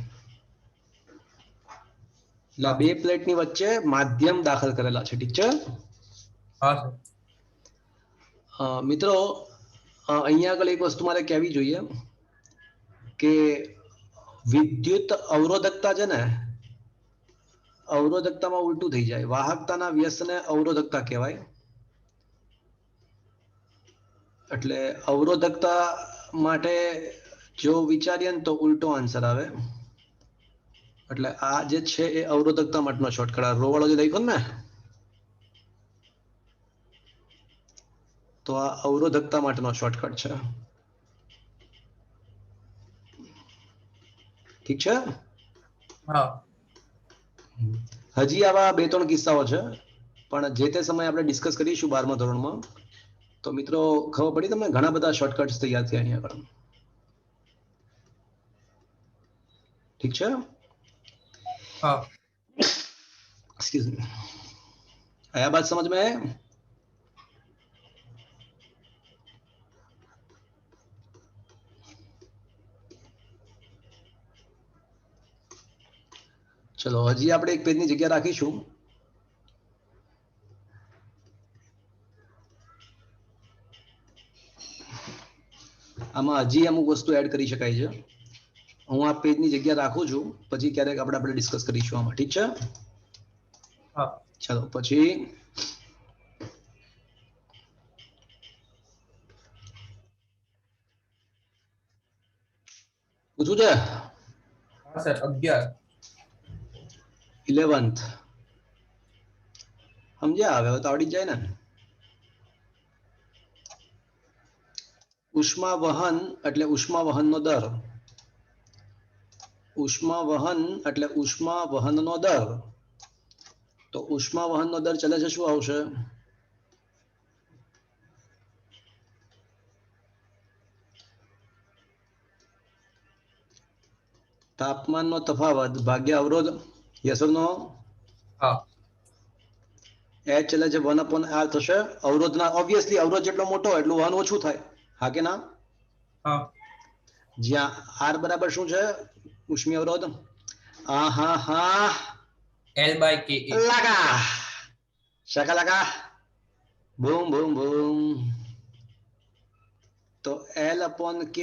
એટલે આ બે પ્લેટની વચ્ચે માધ્યમ દાખલ કરેલા છે. ઠીક છે હા સર. મિત્રો અહીંયા આગળ એક વસ્તુ મારે કહેવી જોઈએ કે વિદ્યુત અવરોધકતા છે ને, અવરોધકતામાં ઉલટું થઈ જાય, વાહકતાના વ્યસ્તને અવરોધકતા કહેવાય, એટલે અવરોધકતા માટે જો વિચારીએ ને તો ઉલટો આન્સર આવે, એટલે આ જે છે એ અવરોધકતા માટેનો શોર્ટકટ, રો વાળો જે લખ્યો ને, તો આ અવરોધકતા માટેનો શોર્ટકટ છે. ઠીક છે, હા હજી આવા 2-3 કિસ્સાઓ છે, પણ જે તે સમયે આપણે ડિસ્કસ કરીશું 12મા ધોરણમાં. તો મિત્રો ખબર પડી તમને, ઘણા બધા શોર્ટકટ્સ તૈયાર થયા અહીંયા આગળ. ઠીક છે, હા एक्सक्यूज मी, आया बात समझ में? ચલો હજી આપણે એક પેજની જગ્યા રાખીશું. આમાં હજી અમુક વસ્તુ એડ કરી શકાય છે. હું આ પેજની જગ્યા રાખું છું, પછી ક્યારેક આપણે ડિસ્કસ કરીશું આમાં. ઠીક છે, હા ચલો પછી પૂછું છે? હા સર 11. 11th સમજ્યા? હવે તો આવડી જાય ને. ઉષ્મા વહન એટલે ઉષ્મા વહનનો દર, ઉષ્મા વહન એટલે ઉષ્મા વહનનો દર, તો ઉષ્મા વહનનો દર ચલે છે શું આવશે? તાપમાનનો તફાવત ભાગ્યા અવરોધ, યસ ઓર નો? હા H ચલે છે 1/r થશે. અવરોધના ઓબ્વિયસલી અવરોધ જેટલો મોટો હોય એટલું વહન ઓછું થાય, હા કે ના? હા જ્યાં r બરાબર શું છે? ઉષ્મી અવરોધ. હા હા હા, L/Ka. લગા શાકા લગા, બૂમ બૂમ બૂમ. તો L/K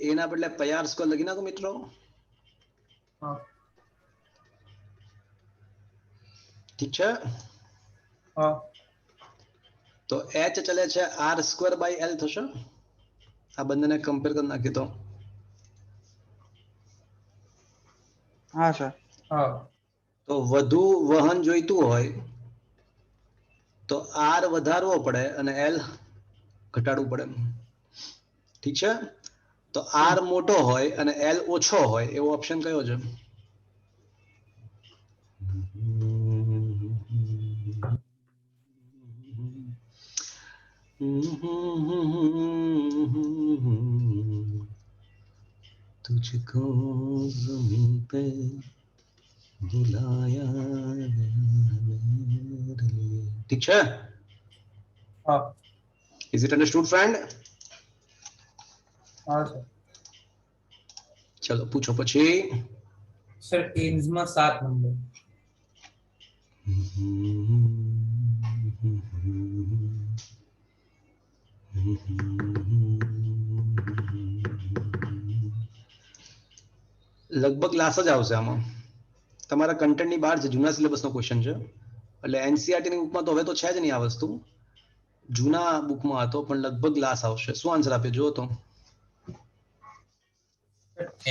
એના બદલે πr² લખી નાખો મિત્રો. હા ઠીક છે, હા તો H ચલે છે r²/L થશે. આ બંનેને કમ્પેર કરી નાખીએ તો હા સર. હા તો વધુ વહન જોઈતું હોય તો r વધારવો પડે અને L ઘટાડવું પડે. ઠીક છે, તો r મોટો હોય અને L ઓછો હોય એવો ઓપ્શન કયો છે? तुझको ज़मीं पे बुलाया मेरे लिए. ઠીક છે, હા ઇઝ ઇટ અન્ડરસ્ટુડ ફ્રેન્ડ? હા સર. ચલો પૂછો પછી. સર એમ્સમાં 7 નંબર. લગભગ ક્લાસ જ આવશે આમાં, તમારા કન્ટેન્ટની બહાર છે, જૂના સિલેબસનો ક્વેશ્ચન છે, એટલે એનસીઆરટીની બુકમાં તો હવે તો છે જ નહીં આ વસ્તુ, જૂના બુકમાં હતો, પણ લગભગ ક્લાસ આવશે. શું આન્સર આપ્યો જુઓ તો?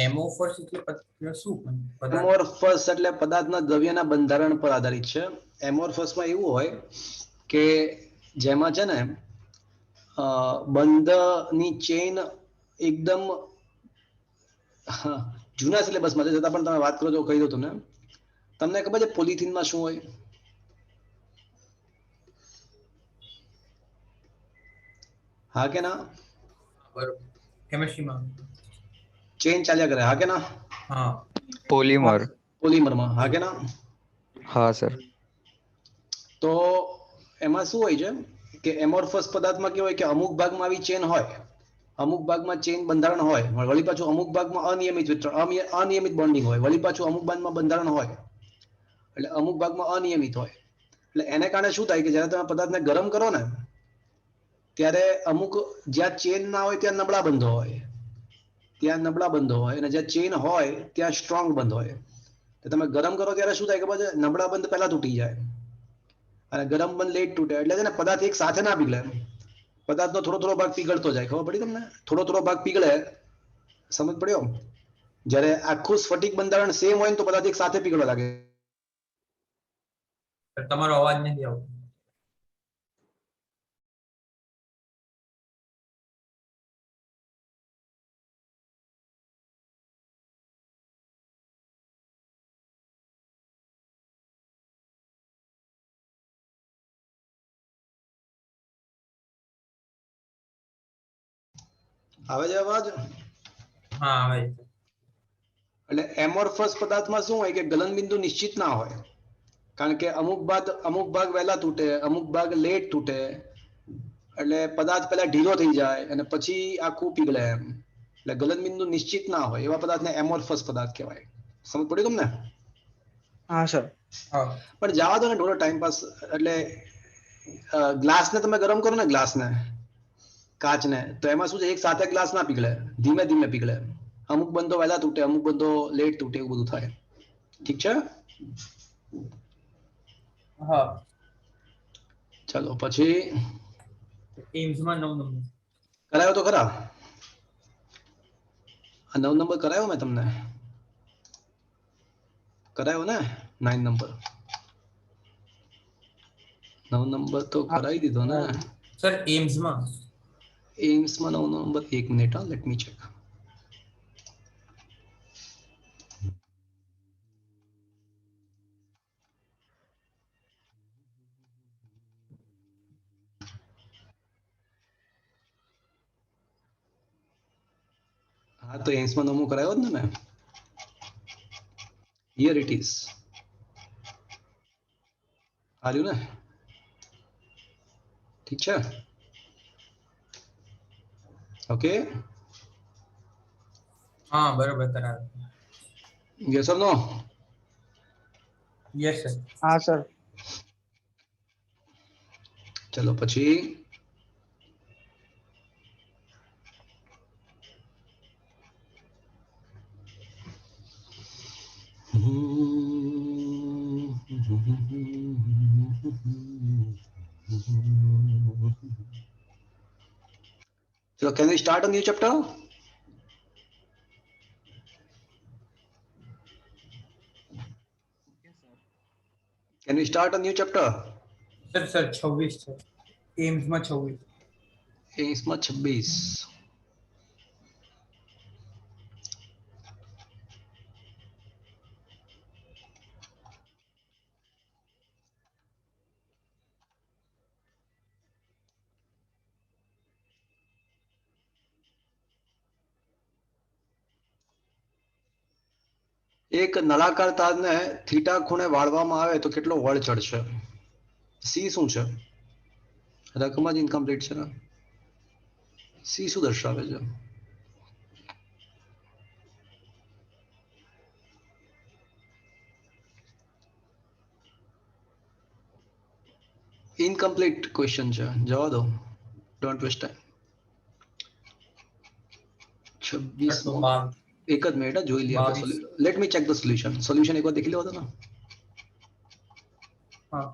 એમોફર્સ એટલે શું પદાર્થ? એમોર્ફસ એટલે પદાર્થના દ્રવ્યના બંધારણ પર આધારિત છે. એમોર્ફસમાં એવું હોય કે જેમાં છે ને બંધની ચેન એકદમ જૂના સિલેબસમાં છે છતાં પણ તમે વાત કરો તો કહી દો તમને ખબર છે પોલિથીનમાં શું હોય? હા કે ના? બરોબર, કેમિસ્ટ્રીમાં ચેન ચાલ્યા કરે, હા કે ના? હા, પોલીમર. પોલિમરમાં, હા કે ના? હા સર. તો એમાં શું હોય છે કે એમોર્ફસ પદાર્થમાં કેવું હોય કે અમુક ભાગમાં આવી ચેન હોય, અમુક ભાગમાં ચેન બંધારણ હોય, વળી પાછું અમુક ભાગમાં અનિયમિત બોન્ડિંગ હોય, વળી પાછું અમુક ભાગમાં બંધારણ હોય, એટલે અમુક ભાગમાં અનિયમિત હોય. એટલે એને કારણે શું થાય કે જ્યારે તમે પદાર્થને ગરમ કરો ને ત્યારે અમુક જ્યાં ચેન ના હોય ત્યાં નબળા બંધો હોય, ત્યાં નબળા બંધો હોય, અને જ્યાં ચેન હોય ત્યાં સ્ટ્રોંગ બંધ હોય. તો તમે ગરમ કરો ત્યારે શું થાય ખબર છે? નબળા બંધ પહેલા તૂટી જાય અને ગરમ બંધ લેટ તૂટે. એટલે છે ને પદાર્થ એક સાથે ના પીગળે, પદાર્થનો થોડો થોડો ભાગ પીગળતો જાય. ખબર પડી તમને? થોડો થોડો ભાગ પીગળે, સમજ પડ્યો? જ્યારે આખું સ્ફટિક બંધારણ સેમ હોય ને તો પદાર્થ એક સાથે પીગળવા લાગે. તમારો અવાજ નથી આવતો. આવે છે અવાજ? હા આવે છે. એટલે એમોર્ફસ પદાર્થમાં શું હોય કે ગલનબિંદુ નિશ્ચિત ના હોય, કારણ કે અમુક ભાગ વહેલા તૂટે, અમુક ભાગ લેટ તૂટે, એટલે પદાર્થ પહેલા ઢીલો થઈ જાય અને પછી આખું પીગળે એમ. એટલે ગલનબિંદુ નિશ્ચિત ના હોય એવા પદાર્થને એમોર્ફસ પદાર્થ કહેવાય. સમજ પડી તમને? હા સર. હા, પણ જવા દો ને થોડો ટાઈમ પાસ. એટલે ગ્લાસને તમે ગરમ કરો ને, ગ્લાસને, કાચને, તો એમાં શું છે એક સાથે ગ્લાસ ના પીગળે, ધીમે ધીમે પીગળે. અમુક બંધો વહેલા તૂટે, અમુક બંધો લેટ તૂટે, એવું બધું થાય. ઠીક છે? હા. ચલો પછી એમ્સમાં 9 નંબર. કરાયો તો ખરા? આ 9 નંબર કરાયો મેં તમને? કરાયો ને? 9 નંબર, 9 નંબર તો કરાવી દીધો ને સર એમ્સમાં એમ્સમાં 9 નંબર. 1 મિનિટ, હા, લેટ મી ચેક. હા તો એમ્સમાં 9 કરાયો જ ને મેં. Here it is. હાલ્યું ને? ઠીક છે? ઓકે. હા બરોબર કરાવે. Yes or no? Yes sir. હા સર. ચલો પછી so can we start a new chapter? Can we start a new chapter? Sir 26 છે. એમ્સમાં 26. એમ્સમાં 26. એક નળાકાર તારને થીટા ખૂણે વાળવામાં આવે તો કેટલો બળ ચડશે? સી શું છે? રકમ જ ઇનકમ્પ્લીટ છે ને? સી શું દર્શાવે છે? ઇનકમ્પ્લીટ ક્વેશ્ચન છે, જવા દો, ડોન્ટ વેસ્ટ ટાઈમ. 26 એક જ મિનિટ જોઈ લઈએ આપણે. 22. Let me check the solution એકવાર દેખી લેવા દો ને. હા.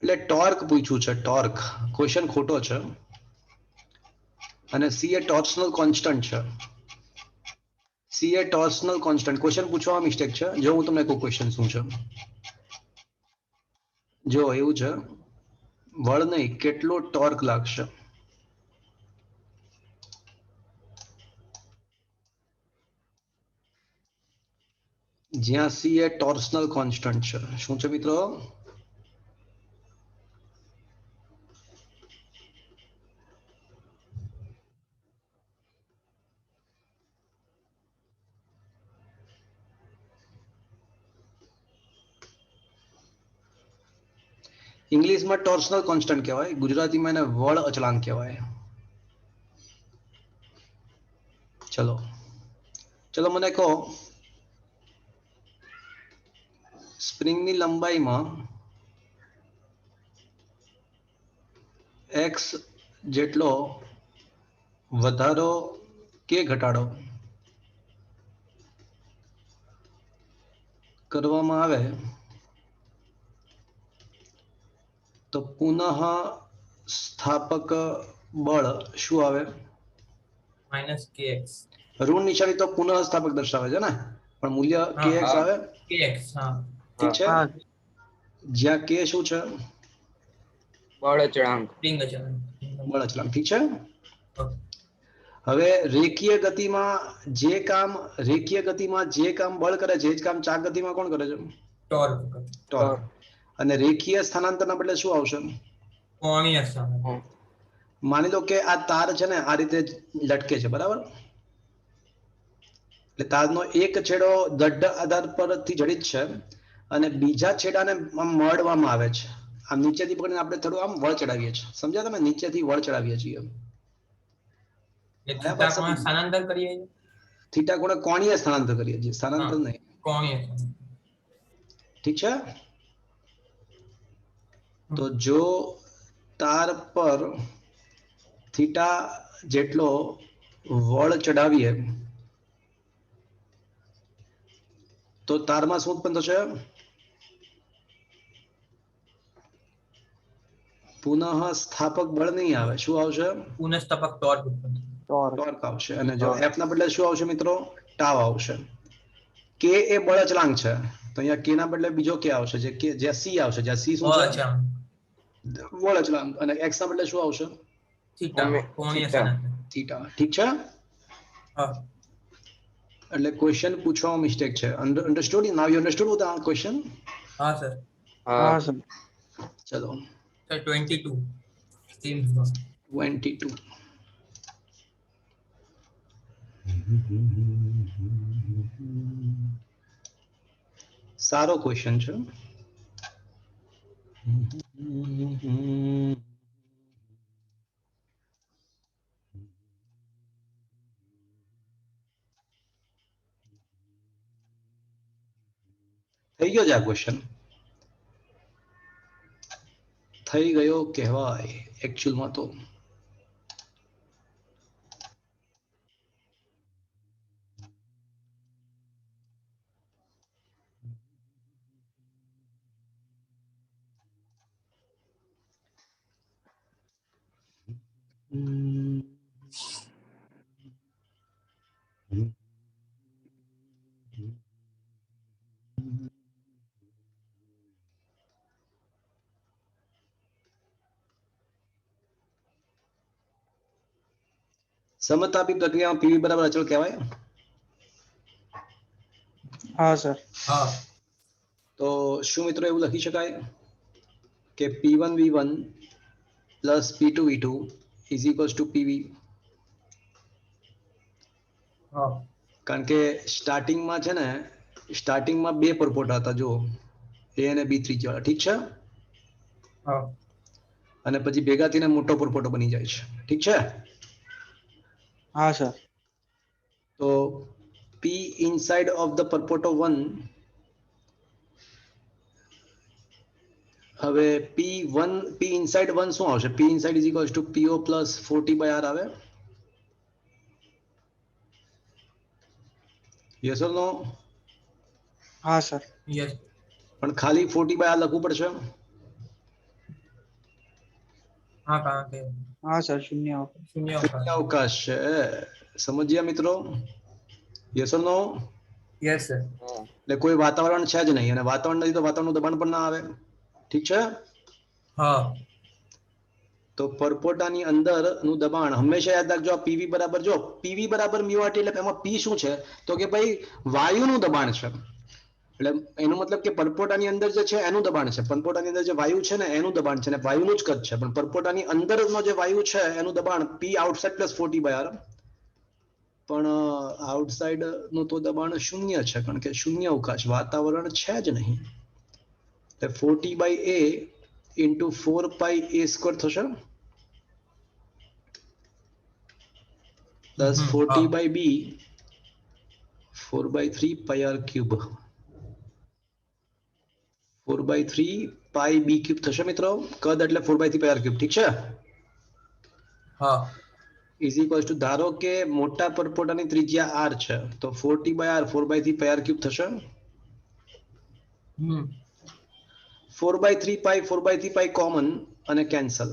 એટલે ટોર્ક પૂછ્યું છે, ટોર્ક. ક્વેશ્ચન ખોટો છે અને સી એ ટોર્શનલ કોન્સ્ટન્ટ છે. સી એ ટોર્શનલ કોન્સ્ટન્ટ. ક્વેશ્ચન પૂછવામાં મિસ્ટેક છે. જો હું તમને કહું ક્વેશ્ચન શું છે. જો એવું છે, વળ નહીં, કેટલો ટોર્ક લાગશે. જ્યાં સી એ ટોર્શનલ કોન્સ્ટન્ટ છે. શું છે મિત્રો? ઇંગ્લિશમાં ટોર્શનલ કોન્સ્ટન્ટ કહેવાય, ગુજરાતીમાં એને વળ અચળાંક કહેવાય. ચલો ચલો મને કહો, સ્પ્રિંગની લંબાઈમાં એક્સ જેટલો વધારો કે ઘટાડો કરવામાં આવે તો પુનઃ સ્થાપક બળ શું આવે? -kx. ઋણ નિશાની તો પુનઃ સ્થાપક દર્શાવે છે ને, પણ મૂલ્ય kx આવે. kx. હા, ઠીક છે. જ્યાં k શું છે? બળ અચળાંક. સ્પ્રિંગ અચળાંક. બળ અચળાંક. ઠીક છે. હવે રેખીય ગતિમાં જે કામ બળ કરે છે, એ જ કામ ચાક ગતિમાં કોણ કરે છે? ટોર્ક. ટોર્ક. અને રેખીય સ્થાનાંતરના બદલે શું આવશે? કોણીય સ્થાનાંતર. માની લો કે આ તાર છે ને આ રીતે લટકે છે, બરાબર? એટલે તારનો એક છેડો દઢ આધાર પરથી જડિત છે અને બીજા છેડાને આમ મળવામાં આવે છે. આમ નીચેથી પકડીને આપણે થોડું આમ વળ ચડાવીએ છીએ. સમજ્યા તમે? નીચેથી વળ ચડાવીએ છીએ. થીટા કોણ સ્થાનાંતર કરીએ છીએ? થીટા કોણે કોણીય સ્થાનાંતર કરીએ છીએ, સ્થાનાંતર નહીં. કોણીય. ઠીક છે. તો જો તાર પર થીટા જેટલો વળ ચડાવીએ તો તારમાં શું ઉત્પન્ન થશે? પુનઃ સ્થાપક બળ નહીં આવે. શું આવશે? પુનઃસ્થાપક ટોર્ક. ટોર્ક આવશે. અને જો એફ ના બદલે શું આવશે મિત્રો? ટાવ આવશે. કે એ બળ અચળાંક છે, તો અહીંયા કે ના બદલે બીજો કે આવશે, જે કે જ્યાં સી આવશે. જ્યાં સી શું છે? બળ અચળાંક. અને એક્સ ના બદલે શું આવશે? થીટા. કોણીય સ્થાનાંતર. થીટા. ઠીક છે. એટલે ક્વેશ્ચન પૂછવામાં મિસ્ટેક છે. Understood? Now you understood with the question? હા સર. હા સર. ચલો. Sir 22 streams 22. સારો ક્વેશ્ચન છે. થઈ ગયો છે આ ક્વેશ્ચન. થઈ ગયો કહેવાય એકચ્યુઅલમાં તો. સમતાપી પ્રક્રિયામાં પીવી બરાબર અચળ કહેવાય? હા સર. હા. તો શું મિત્રો એવું લખી શકાય કે P1V1 plus P2V2 is equals two PV? કારણ કે સ્ટાર્ટિંગમાં છે ને, સ્ટાર્ટિંગમાં બે પરપોટા હતા, જો એ અને B ત્રિજ્યા. ઠીક છે. અને પછી ભેગા થઈને મોટો પરપોટો બની જાય છે. ઠીક છે. હા સર. તો P inside of the પરપોટો 1, હવે P inside 1 શું આવશે? P inside is equals to PO plus 40/R આવે. યસ ઓર નો? હા સર. યસ. પણ ખાલી 40/R લખવું પડશે. हाँ कहाँ पे? हाँ सर, शून्य शून्य શૂન્ય अवकाश। અવકાશ છે. સમજ્યા મિત્રો? Yes or no? Yes sir. એટલે કોઈ વાતાવરણ છે જ નહીં, અને વાતાવરણ નથી તો વાતાવરણનું દબાણ પણ ના આવે. ઠીક છે. हाँ તો પરપોટાની અંદરનું દબાણ હંમેશા યાદ રાખજો. આ પીવી બરાબર, જો પીવી બરાબર મ્યુ આર ટી, એટલે એમાં પી શું છે તો કે ભાઈ વાયુનું દબાણ છે. એટલે એનો મતલબ કે પરપોટાની અંદર જે છે એનું દબાણ છે. પરપોટાની અંદર જે વાયુ છે ને એનું દબાણ છે, ને વાયુનું જ કદ છે. પણ પરપોટાની અંદરનો જે વાયુ છે એનું દબાણ પી આઉટસાઇડ પ્લસ 40/r. પણ આઉટસાઇડ નું તો દબાણ શૂન્ય છે, કારણ કે શૂન્ય અવકાશ, વાતાવરણ છે જ નહીં. એટલે 40/a ઇન્ટુ 4πa² થશે. Plus 40/b 4/3πr³. 4/3πb³ થશે મિત્રો. કદ એટલે 4/3πr³. ઠીક છે. हाँ ઇઝ ઇક્વલ્સ ટુ, ધારો કે મોટા પરપોટાની ત્રિજ્યા r છે તો 40/r 4/3πr³ થશે. 4/3π 4/3π કોમન અને કેન્સલ.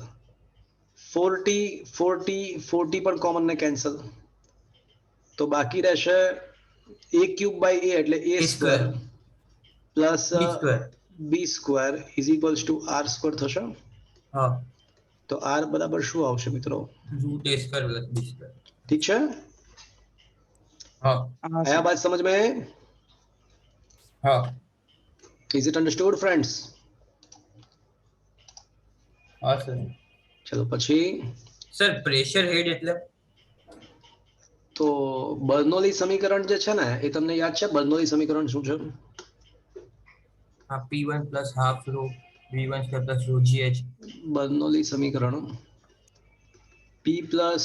40 40 40 પણ કોમન ને કેન્સલ. તો બાકી રહેશે a³ એટલે a² plus b² is equals two r² થશે. हाँ તો r બરાબર શું આવશે મિત્રો? Root a square plus b square. ઠીક છે. हाँ हाँ आया सर। बात समझ में? हाँ इज इट अंडरस्टूड फ्रेंड्स? हाँ सर। चलो પછી सर प्रेशर हेड એટલે? તો બર્નોલી સમીકરણ જે છે ને એ તમને યાદ છે? બર્નોલી સમીકરણ શું છે? हाँ P1 plus half rho V1 square plus rho GH। Bernoulli સમીકરણ P plus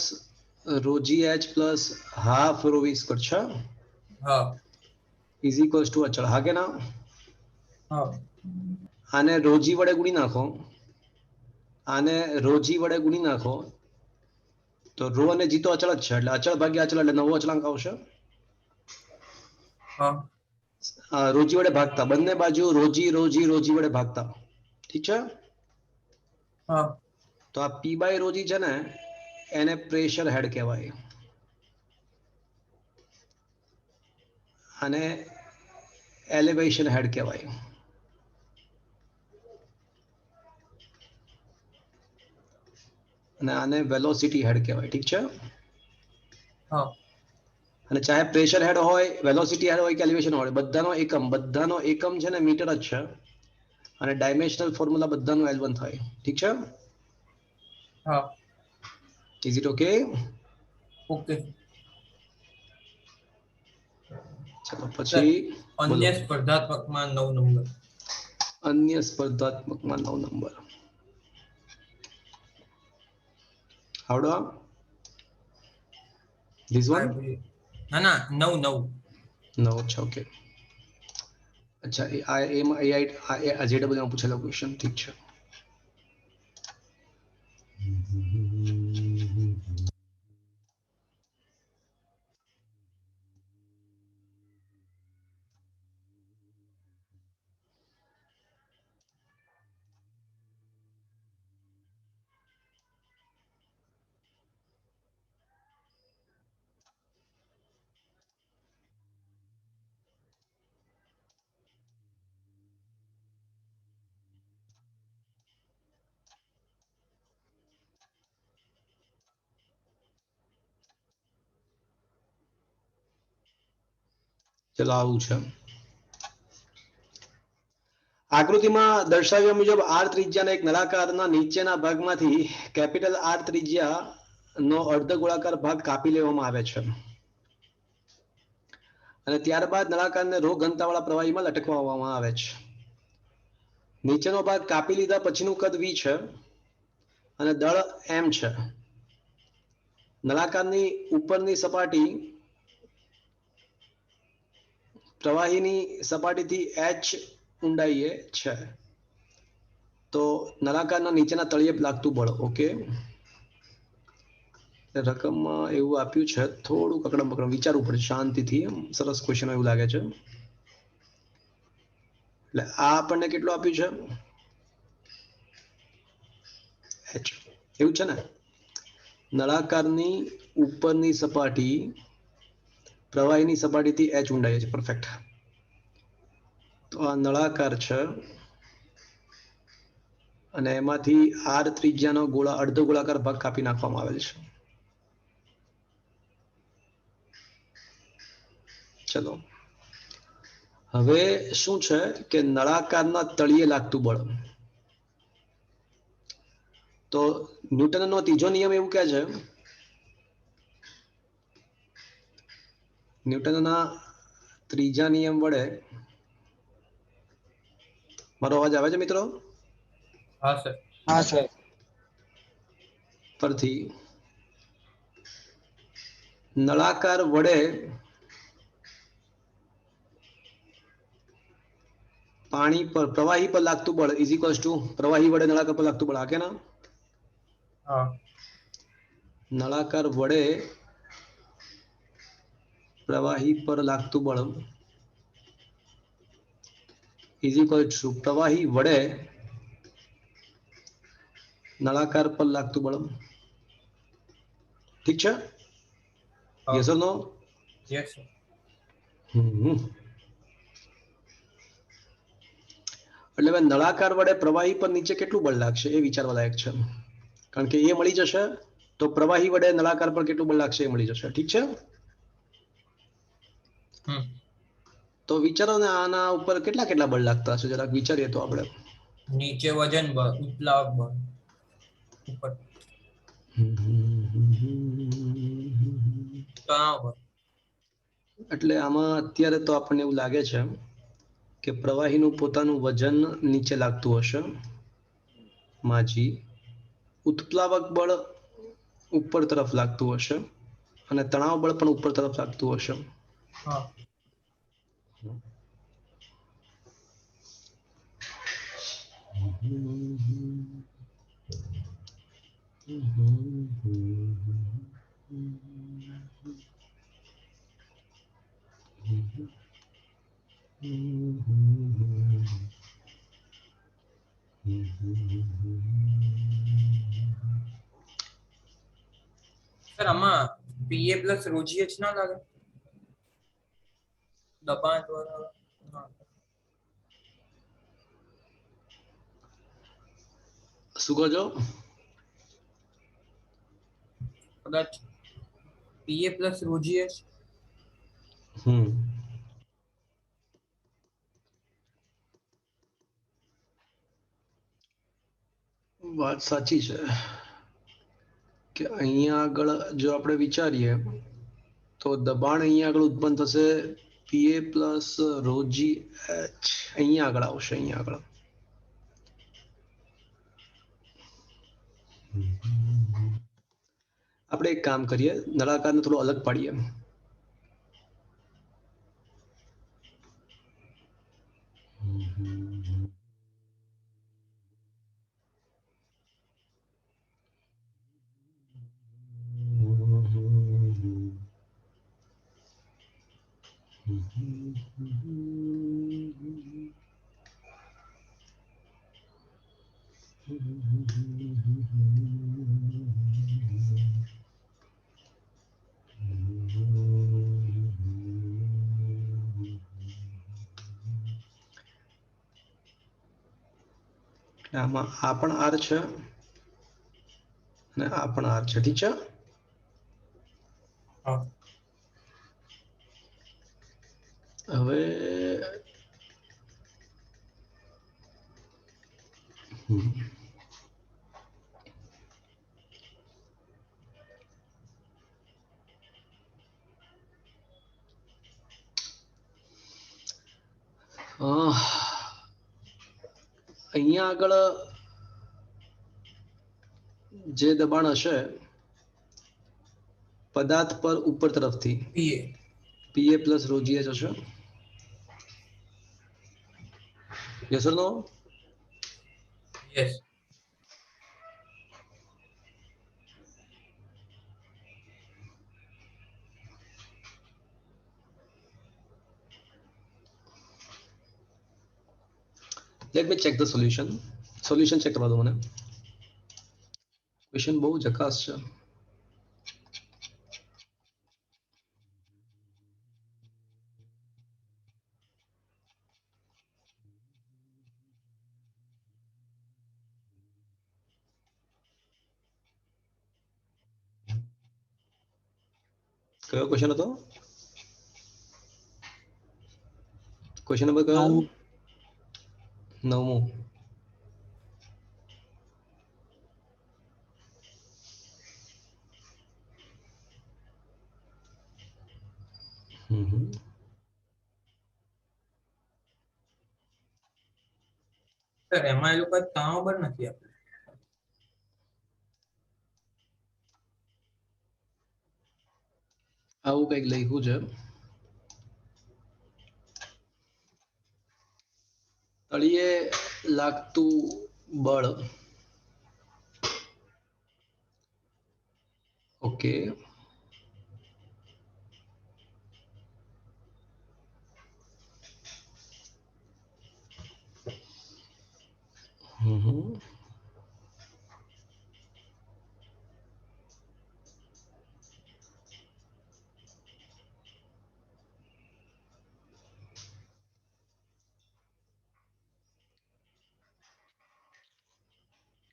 rho GH plus half rho V square છે. हाँ ઇઝ ઇક્વલ્સ ટુ અચળ. હા કે ના? हाँ આને રોજી વડે ગુણી નાખો, આને રોજી વડે ગુણી નાખો તો રો અને જી તો અચળ જ છે, એટલે અચળ ભાગ્યા અચળ એટલે નવો અચળાંક આવશે. हाँ રોજી વડે ભાગતા, બંને બાજુ રોજી રોજી રોજી વડે ભાગતા. ઠીક છે. हाँ તો આ પી બાય રોજી છે ને એને પ્રેશર હેડ કહેવાય, અને એલિવેશન હેડ કહેવાય. અને આને વેલોસિટી હેડ કહેવાય. ઠીક છે. हाँ અને ચાહે પ્રેશર હેડ હોય, વેલોસિટી હેડ હોય કે એલિવેશન હોય, બધાનો એકમ છે ને મીટર જ છે, અને ડાયમેન્શનલ ફોર્મ્યુલા બધાનું L1 થાય. ઠીક છે. हाँ ઇઝ ઇટ ઓકે? ओके। ચલો પછી બોલો. अन्य स्पर्धात्मकમાં 9 નંબર। અન્ય સ્પર્ધાત્મકમાં 9 નંબર. આવડો ધીસ વન? ના ના 9 9 9. અચ્છા ઓકે. અચ્છા આ એમાં આ JW માં પૂછેલો ક્વેશ્ચન. ઠીક છે. ચલો આવું છે. આકૃતિમાં દર્શાવ્યા મુજબ આર ત્રિજ્યાના એક નળાકારના નીચેના ભાગમાંથી કેપિટલ આર ત્રિજ્યાનો અર્ધ ગોળાકાર ભાગ કાપી લેવામાં આવે છે, અને ત્યારબાદ નળાકારને રો ઘનતાવાળા પ્રવાહીમાં લટકવામાં આવે છે. નીચેનો ભાગ કાપી લીધા પછીનું કદ V છે અને દળ M છે. નળાકારની ઉપરની સપાટી પ્રવાહીની સપાટીથી h ઊંડાઈએ છે. તો નળાકારના નીચેના તળિયે લાગતું બળ. ઓકે, રકમમાં એવું આપ્યું છે, થોડું કકડમ બકડમ વિચારવું પડે શાંતિથી. સરસ ક્વેશ્ચન એવું લાગે છે. એટલે આ આપણને કેટલું આપ્યું છે? h. એવું છે ને, નળાકારની ઉપરની સપાટી પ્રવાહીની સપાટીથી h ઊંડાઈ છે. પરફેક્ટ. તો આ નળાકાર છે અને એમાંથી r ત્રિજ્યાનો અડધો ગોળાકાર ભાગ કાપી નાખવામાં આવેલ છે. ચલો હવે શું છે કે નળાકારના તળિયે લાગતું બળ. તો ન્યૂટનનો ત્રીજો નિયમ એવું કહે છે, ન્યૂટનના ત્રીજા નિયમ વડે, મારો અવાજ આવે છે મિત્રો? હા સર. હા સર. પરથી નળાકાર વડે પાણી પર પ્રવાહી પર લાગતું બળ ઇઝ ઇક્વલ્સ ટુ પ્રવાહી વડે નળાકાર પર લાગતું બળ. આ કે ના? હા. નળાકાર વડે પ્રવાહી પર લાગતું બળ ઇઝ ઇક્વલ્સ ટુ પ્રવાહી વડે નળાકાર પર લાગતું બળ. ઠીક છે? Yes or no? Yes sir. એટલે હવે નળાકાર વડે પ્રવાહી પર નીચે કેટલું બળ લાગશે એ વિચારવા લાયક છે. કારણ કે એ મળી જશે તો પ્રવાહી વડે નળાકાર પર કેટલું બળ લાગશે એ મળી જશે. ઠીક છે? તો વિચારો ને આના ઉપર કેટલા બળ લાગતા હશે, જરાક વિચારીએ તો આપણે. નીચે વજન બળ, ઉત્પ્લાવક બળ, ઉપર તણાવ બળ. એટલે આમાં અત્યારે તો આપણને એવું લાગે છે કે પ્રવાહીનું પોતાનું વજન નીચે લાગતું હશે માજી, ઉત્પ્લાવક બળ ઉપર તરફ લાગતું હશે અને તણાવ બળ પણ ઉપર તરફ લાગતું હશે. હા. સર આમાં પીએ પ્લસ રોજીએચ ના લાગે દબાણ દ્વારા? શું કહો છો? કદાચ પીએ પ્લસ રોજીએચ. વાત સાચી છે કે અહીંયા આગળ જો આપણે વિચારીએ તો દબાણ અહીંયા આગળ ઉત્પન્ન થશે પીએ પ્લસ રોજી એચ અહીંયા આગળ આવશે. અહીંયા આગળ આપણે એક કામ કરીએ, નળાકારને થોડું અલગ પાડીએ. આમાં આ પણ આર છે અને આ પણ આર છે. ઠીક છે? હવે અહીંયા આગળ જે દબાણ હશે પદાર્થ પર ઉપર તરફથી પીએ પ્લસ રોજીએચ હશે. Yes or no? Yes. Let me check the solution. Solution check કરવા દો મને. ક્વેશ્ચન બહુ જકાસ છે. કયો ક્વેશ્ચન હતો? ક્વેશ્ચન નંબર કયો? 9મો. સર એમાં એ લોકો તણાવ બળ નથી આપ્યું. આવું કંઈક લખ્યું છે. તળિયે લાગતું બળ. ઓકે.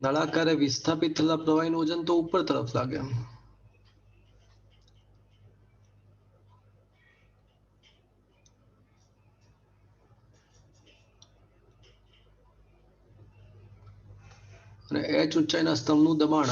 નળાકારે વિસ્થાપિત થયેલા પ્રવાહીનું વજન તો ઉપર તરફ લાગે. અને h ઊંચાઈના સ્તંભનું દબાણ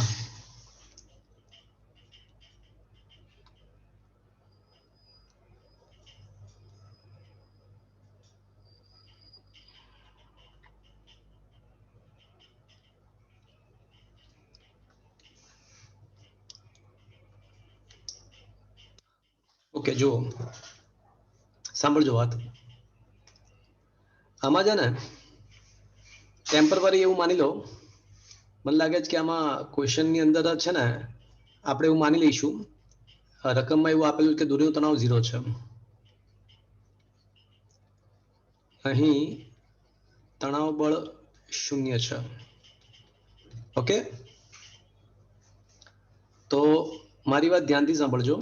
ઓકે. જો સાંભળજો વાત. આમાં છે ને ટેમ્પરરી એવું માની લો, મને લાગે છે કે આમાં ક્વેશ્ચનની અંદર છે ને આપણે એવું માની લઈશું, રકમમાં એવું આપેલું કે દૂરનું તણાવ 0 છે. અહીં તણાવ બળ 0 છે. ઓકે, તો મારી વાત ધ્યાનથી સાંભળજો.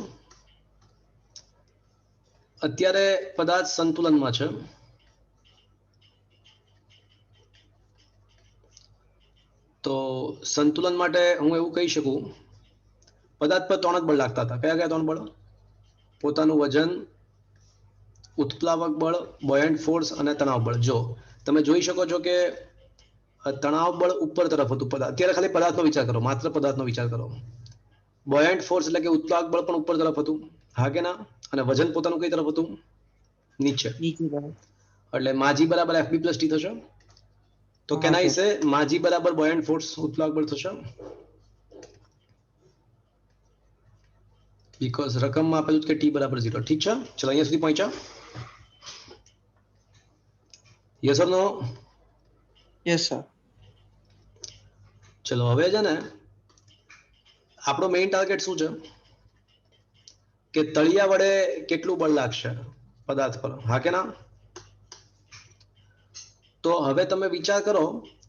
અત્યારે પદાર્થ સંતુલનમાં છે. તો સંતુલન માટે હું એવું કહી શકું, પદાર્થ પર 3 જ બળ લાગતા હતા. કયા કયા 3 બળ? પોતાનું વજન, ઉત્પ્લાવક બળ, બોયન્ટ ફોર્સ અને તણાવ બળ. જો તમે જોઈ શકો છો કે તણાવ બળ ઉપર તરફ હતું પદાર્થ. અત્યારે ખાલી પદાર્થનો વિચાર કરો, માત્ર પદાર્થનો વિચાર કરો. બોયન્ટ ફોર્સ એટલે કે ઉત્પ્લાવક બળ પણ ઉપર તરફ હતું, હા કે ના? અને વજન પોતાનું કઈ તરફ હતું? નીચે. એટલે માજી બરાબર FB + T થશે. તો કેના વિશે માજી બરાબર બોયન્ટ ફોર્સ ઉત્પ્લાવક બળ થશે, બીકોઝ રકમમાં આપેલું કે T બરાબર 0. ઠીક છે, ચલો અહીંયા સુધી પહોંચ્યા? Yes or no? Yes sir. ચલો હવે છે ને આપણો મેઇન ટાર્ગેટ શું છે કે તળિયા વડે કેટલું બળ લાગશે પદાર્થ પર, હા કે ના? તો હવે તમે વિચાર કરો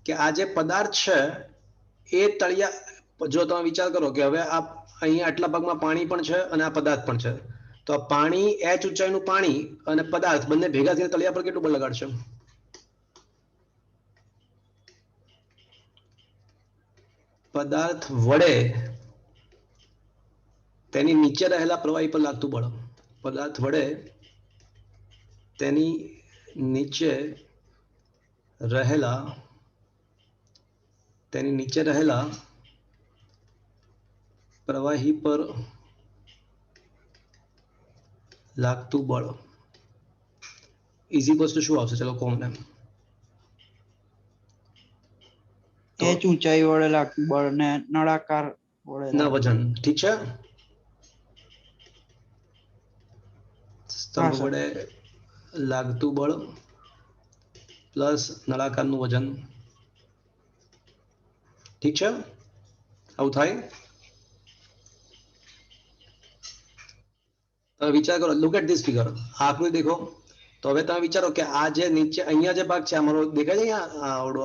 કે આ જે પદાર્થ છે એ તળિયા, જો તમે વિચાર કરો કે હવે આ અહીંયા આટલા ભાગમાં પાણી પણ છે અને આ પદાર્થ પણ છે, તો આ પાણી h ઊંચાઈનું પાણી અને પદાર્થ બંને ભેગા થઈને તળિયા પર કેટલું બળ લગાડશે? પદાર્થ વડે તેની નીચે રહેલા પ્રવાહી પર લાગતું બળ. પદાર્થ વડે તેની નીચે રહેલા પ્રવાહી પર લાગતું બળ ઇઝી વસ્તુ શું આવશે? ચલો કહો મને. h ઊંચાઈ વડે લાગતું બળ ને નળાકાર વડે ના વજન. ઠીક છે, સ્તંભ વડે લાગતું બળ પ્લસ નળાકારનું વજન. ઠીક છે, આવું થાય. તમે વિચાર કરો, લુક એટ ધીસ ફિગર. આકૃતિ દેખો. તો હવે તમે વિચારો કે આ જે નીચે અહીંયા જે ભાગ છે અમારો દેખાય છે, અહીંયા આવડો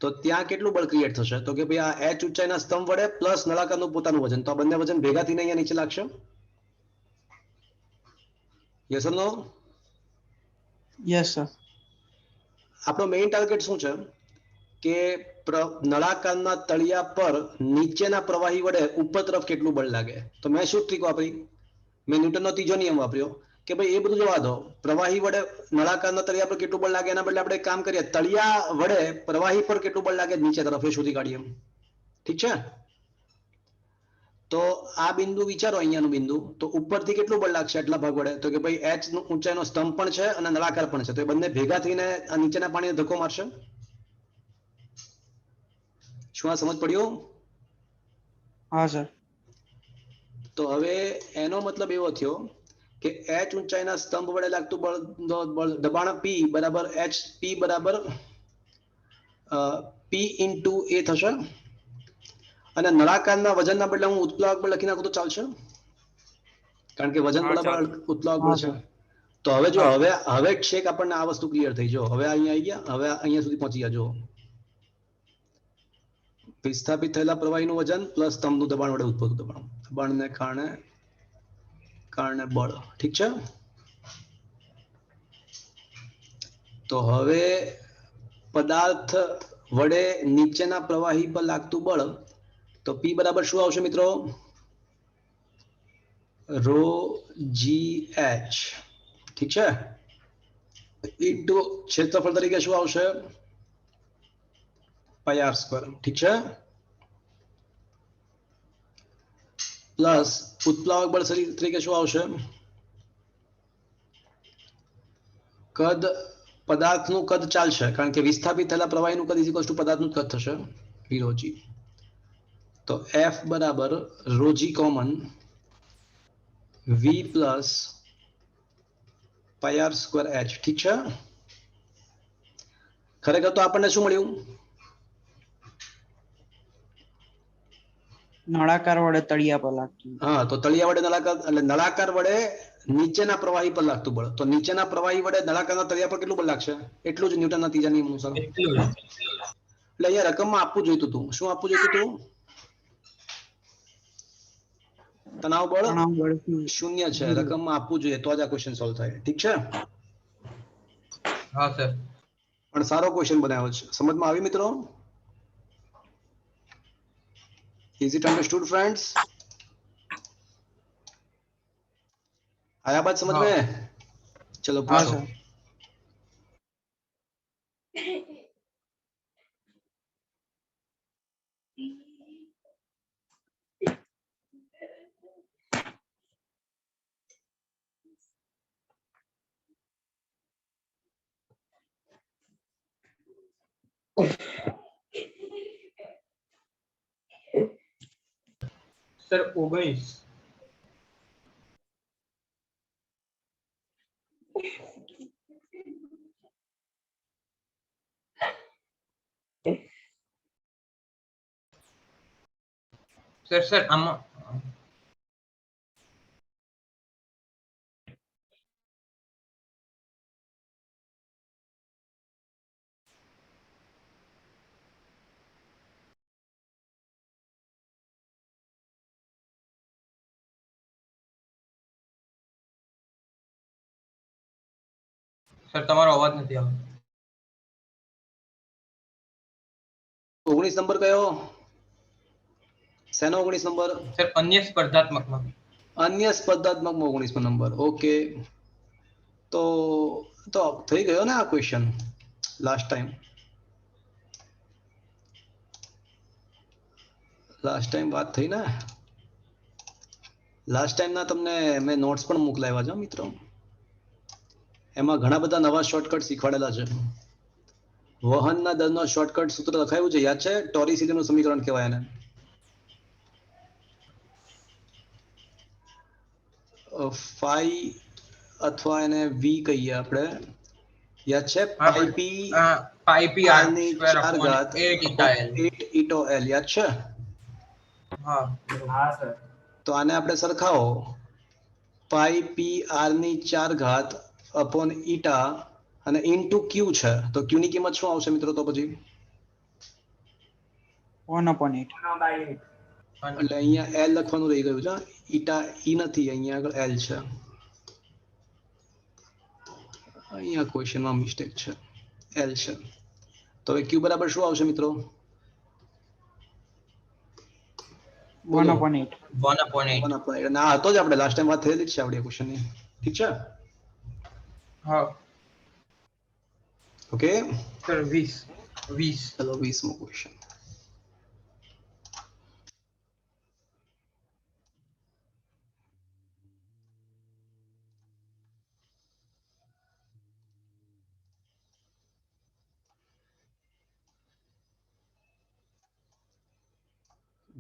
તો ત્યાં કેટલું બળ ક્રિએટ થશે? તો કે ભાઈ આ h ઊંચાઈના સ્તંભ વડે પ્લસ નળાકારનું પોતાનું વજન, તો આ બંને વજન ભેગા થઈને અહીંયા નીચે લાગશે. Yes or no? Yes sir. આપણો મેઇન ટાર્ગેટ શું છે કે નળાકારના તળિયા પર નીચેના પ્રવાહી વડે ઉપર તરફ કેટલું બળ લાગે. તો મેં શું ટ્રીક વાપરી? મેં ન્યૂટનનો ત્રીજો નિયમ વાપર્યો કે ભાઈ એ બધું જવા દો, પ્રવાહી વડે નળાકારના તળિયા પર કેટલું બળ લાગે એના બદલે આપણે એક કામ કરીએ, તળિયા વડે પ્રવાહી પર કેટલું બળ લાગે નીચે તરફ એ શોધી કાઢીએ. ઠીક છે? તો આ બિંદુ વિચારો, અહીંયાનું બિંદુ, તો ઉપરથી કેટલું બળ લાગશે આટલા ભાગ વડે? તો કે ભાઈ h ઊંચાઈનો સ્તંભ પણ છે અને નળાકાર પણ છે, તો એ બંને ભેગા થઈને આ નીચેના પાણીને ધક્કો મારશે. શું આ સમજ પડ્યો? હા સર. તો હવે એનો મતલબ એવો થયો કે h ઊંચાઈના સ્તંભ વડે લાગતું બળ દબાણ P બરાબર HP બરાબર P ઇન્ટુ A થશે, અને નળાકારના વજનના બદલે હું ઉત્પ્લાવક બળ લખી નાખું તો ચાલશે, કારણ કે વજન બરાબર ઉત્પ્લાવક બળ છે. તો હવે જો હવે છેક આપણને આ વસ્તુ ક્લિયર થઈ. જો હવે અહીંયા આવી ગયા, હવે અહીંયા સુધી પહોંચી ગયા. જો વિસ્થાપિત થયેલા પ્રવાહીનું વજન પ્લસ સ્તંભનું દબાણ વડે ઉત્પન્ન દબાણ, દબાણને કારણે બળ. ઠીક છે? તો હવે પદાર્થ વડે નીચેના પ્રવાહી પર લાગતું બળ, તો P બરાબર શું આવશે મિત્રો? Rho GH. ઠીક છે? ઇન્ટુ ક્ષેત્રફળ તરીકે શું આવશે? Pi r square. ઠીક છે? પ્લસ ઉત્પ્લાવક બળ તરીકે શું આવશે? કદ, પદાર્થનું કદ ચાલશે, કારણ કે વિસ્થાપિત થયેલા પ્રવાહીનું કદ ઇઝ ઇક્વલ ટુ પદાર્થનું કદ થશે, ρg. તો F બરાબર ρg common V plus pi r square h. ઠીક છે? ખરેખર તો આપણને શું મળ્યું? નળાકાર વડે તળિયા પર લાગતું. હા, તો તળિયા વડે નળાકાર, એટલે નળાકાર વડે નીચેના પ્રવાહી પર લાગતું બળ. તો નીચેના પ્રવાહી વડે નળાકારના તળિયા પર કેટલું બળ લાગશે? એટલું જ ન્યૂટનના ત્રીજા નિયમ અનુસાર. એટલે અહીંયા રકમમાં આપવું જોઈતું હતું. શું આપવું જોઈતું હતું? તણાવ બળ 0 છે, રકમમાં આપવું જોઈએ, તો જ આ ક્વેશ્ચન સોલ્વ થાય. ઠીક છે? હા સર. પણ સારો ક્વેશ્ચન બનાવ્યો છે. સમજમાં આવી મિત્રો? Is it understood friends? आया बात समझ में? चलो पूछो. સર 19. સર આમાં સર તમારો અવાજ નથી આવતો. 19 નંબર કયો? શેનો 19 નંબર? સર અન્ય સ્પર્ધાત્મકમાં. અન્ય સ્પર્ધાત્મકમાં 19 નંબર. ઓકે, તો થઈ ગયો ને આ ક્વેશ્ચન લાસ્ટ ટાઈમ વાત થઈ ને? લાસ્ટ ટાઈમના તમને મેં નોટ્સ પણ મોકલાવ્યા છે મિત્રો. એમાં ઘણા બધા નવા શોર્ટકટ શીખવાડેલા છે. વહનના દરનો શોર્ટકટ સૂત્ર લખાયું છે, યાદ છે? ટોરિસિટીનું સમીકરણ કહેવાય એને. ફાઈ અથવા એને વી કહીએ આપણે. યાદ છે? પાઈ પી આર ની 4 ઘાત 8 ઈટો એલ. યાદ છે? હા હા સર. તો આને આપણે સરખાવો. પાઈ પી આર ની 4 ઘાત અપોન ઈટા અને ઇન્ટુ ક્યુ છે, તો ક્યુ ની કિંમત શું આવશે મિત્રો? તો પછી 1/8. એટલે અહીંયા L લખવાનું રહી ગયું છે. ઈટા ઈ નથી, અહીંયા આગળ L છે. અહીંયા ક્વેશ્ચનમાં મિસ્ટેક છે, L છે. તો હવે Q બરાબર શું આવશે મિત્રો? 1/8. 1/8. 1/8. ના હતો જ, આપણે લાસ્ટ ટાઈમ વાત થયેલી જ છે આપણી ક્વેશ્ચનની. ઠીક છે, હા ઓકે. સર 20. ચલો 20મો ક્વેશ્ચન.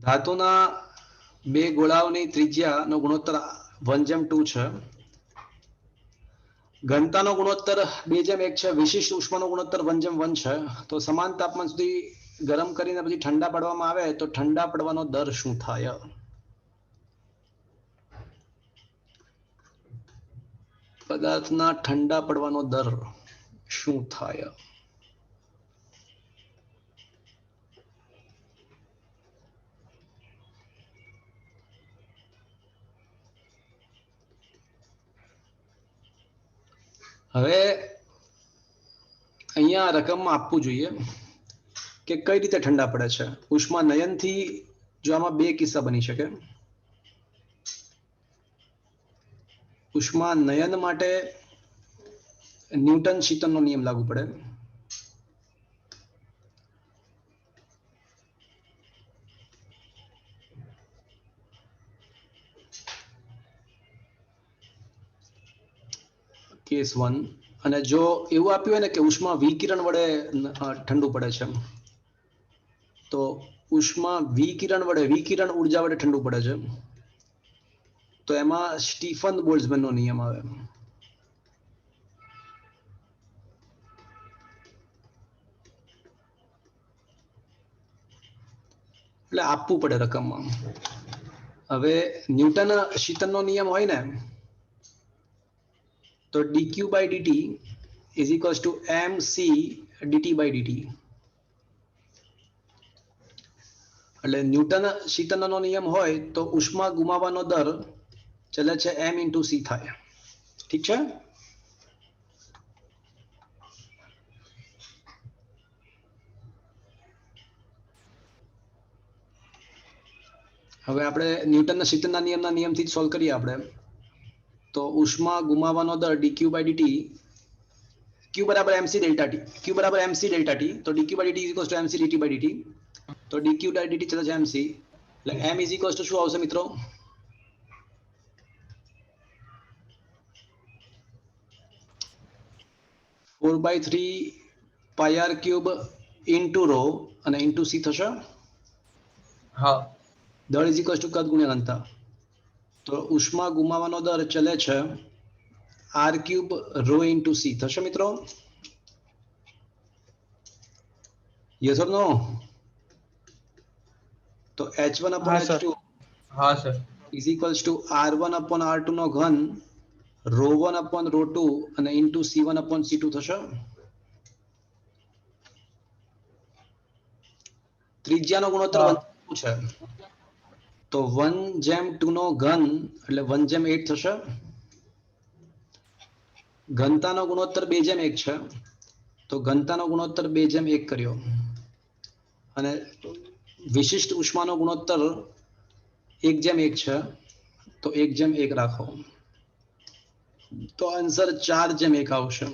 ધાતુના બે ગોળાઓની ત્રિજ્યાનો ગુણોત્તર 1:2 છે. ઘનતાનો ગુણોત્તર 2:1 છે. વિશિષ્ટ ઉષ્માનો ગુણોત્તર 1:1 છે. તો સમાન તાપમાન સુધી ગરમ કરીને પછી ઠંડા પાડવામાં આવે તો ઠંડા પડવાનો દર શું થાય? પદાર્થના ઠંડા પડવાનો દર શું થાય? હવે અહીંયા રકમમાં આપવું જોઈએ કે કઈ રીતે ઠંડા પડે છે. ઉષ્મા નયનથી જો આમાં બે કિસ્સા બની શકે. ઉષ્મા નયન માટે ન્યૂટન શીતનનો નિયમ લાગુ પડે. કેસ 1. અને જો એવું આપ્યું હોય ને કે ઉષ્મા વિકિરણ વડે ઠંડુ પડે છે, તો ઉષ્મા વિકિરણ ઉર્જા વડે ઠંડુ પડે છે, તો એમાં સ્ટીફન બોલ્ટ્ઝમેનનો નિયમ આવે. એટલે આપવું પડે રકમમાં. હવે ન્યૂટન શીતનનો નિયમ હોય ને, તો dq/dt is equals to mc dt/dt. એટલે ન્યૂટન શીતનનો નિયમ હોય તો ઉષ્મા ગુમાવવાનો દર ચલે છે m/c થાય. ઠીક છે. હવે આપણે ન્યૂટનના શીતનના નિયમથી જ સોલ્વ કરીએ આપણે. તો ઉષ્મા ગુમાવવાનો દર dq/dt, q બરાબર mc ડેલ્ટા t, તો dq/dt is equals to mc dt/dt. તો dq/dt ચલે છે mc, એટલે m is equals to શું આવશે મિત્રો? Four by 3 pi R cube into rho અને ઇન્ટુ સી થશે. હા દળ ઇઝ ઇક્વલ્સ ટુ કદ ગુણ્યા ઘનતા. તો ઉષ્મા ગુમાવવાનો દર ચલે છે r³ રો ઇન્ટુ સી થશે મિત્રો. યસ ઓર નો? તો h1 upon હા સર. h2 હા sir is equals to r1 upon r2 નો ઘન ρ1 upon ρ2 અને ઇન્ટુ c1 upon c2 થશે. ત્રિજ્યાનો ગુણોત્તર હા. 1 છે, તો 1:2 નો ઘન એટલે 1:8 થશે. ઘનતાનો ગુણોત્તર 2:1 છે, તો ઘનતાનો ગુણોત્તર 2:1 કર્યો. અને વિશિષ્ટ ઉષ્માનો ગુણોત્તર 1:1 છે, તો 1:1 રાખો. તો આન્સર 4:1 આવશે.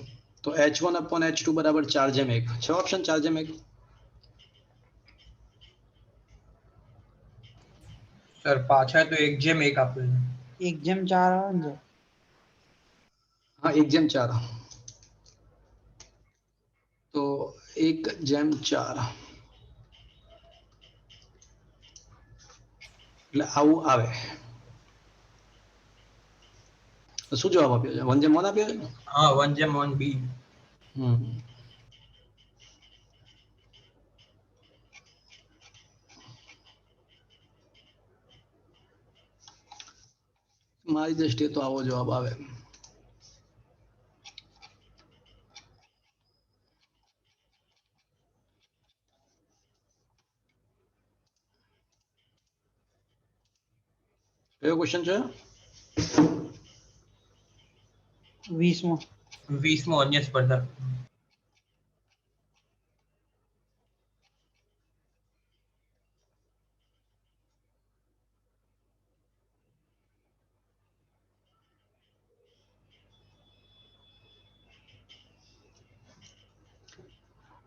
તો h1 upon h2 બરાબર 4:1 છે. ઓપ્શન 4:1. સર પાછા તો 1:1 આપ્યું છે. 1/4 આવે ને સર? હા 1:4. તો 1:4 એટલે આવું આવે. તો શું જવાબ આપ્યો છે? 1:1 આપ્યો છે. હા 1:1 બી. મારી દ્રષ્ટિએ તો આવો જવાબ આવે. કયો ક્વેશ્ચન છે? 20મો. 20મો અન્ય સ્પર્ધા.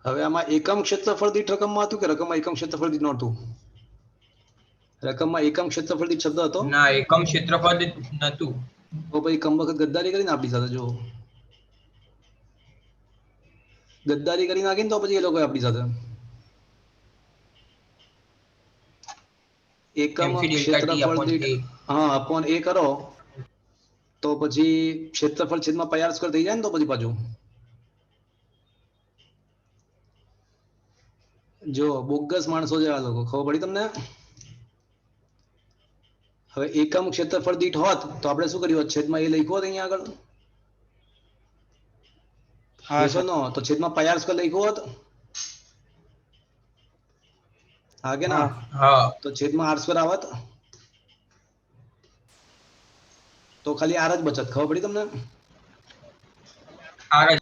હવે આમાં એકમ ક્ષેત્રફળ દીઠ રકમમાં હતું કે રકમમાં એકમ ક્ષેત્રફળ દીઠ નહોતું? રકમમાં એકમ ક્ષેત્રફળ દીઠ શબ્દ હતો? ના, એકમ ક્ષેત્રફળ નતું. તો પછી કમ વખત ગદ્દારી કરીને આપણી સાથે જો ગદ્દારી કરી નાખીને તો પછી એ લોકો આપણી સાથે એકમ MC delta T ક્ષેત્રફળ upon દીઠ A. હા અપોન એ કરો તો પછી ક્ષેત્રફળ છેદમાં પાઈ આર સ્ક્વેર થઈ જાય ને તો પછી પાછું જો બોગસ માણસો છે આ લોકો, ખબર પડી તમને? હવે એકમ ક્ષેત્રફળ દીઠ હોત તો આપણે શું કર્યું હોત? છેદમાં એ લખ્યું હોત અહીંયા આગળ? હા યસ સર. ઓર નો? તો છેદમાં પાઈ આર સ્ક્વેર લખ્યું હોત? હા કે ના? હા. તો છેદમાં આર સ્ક્વેર આવત તો ખાલી આર જ બચત. ખબર પડી તમને? આર જ.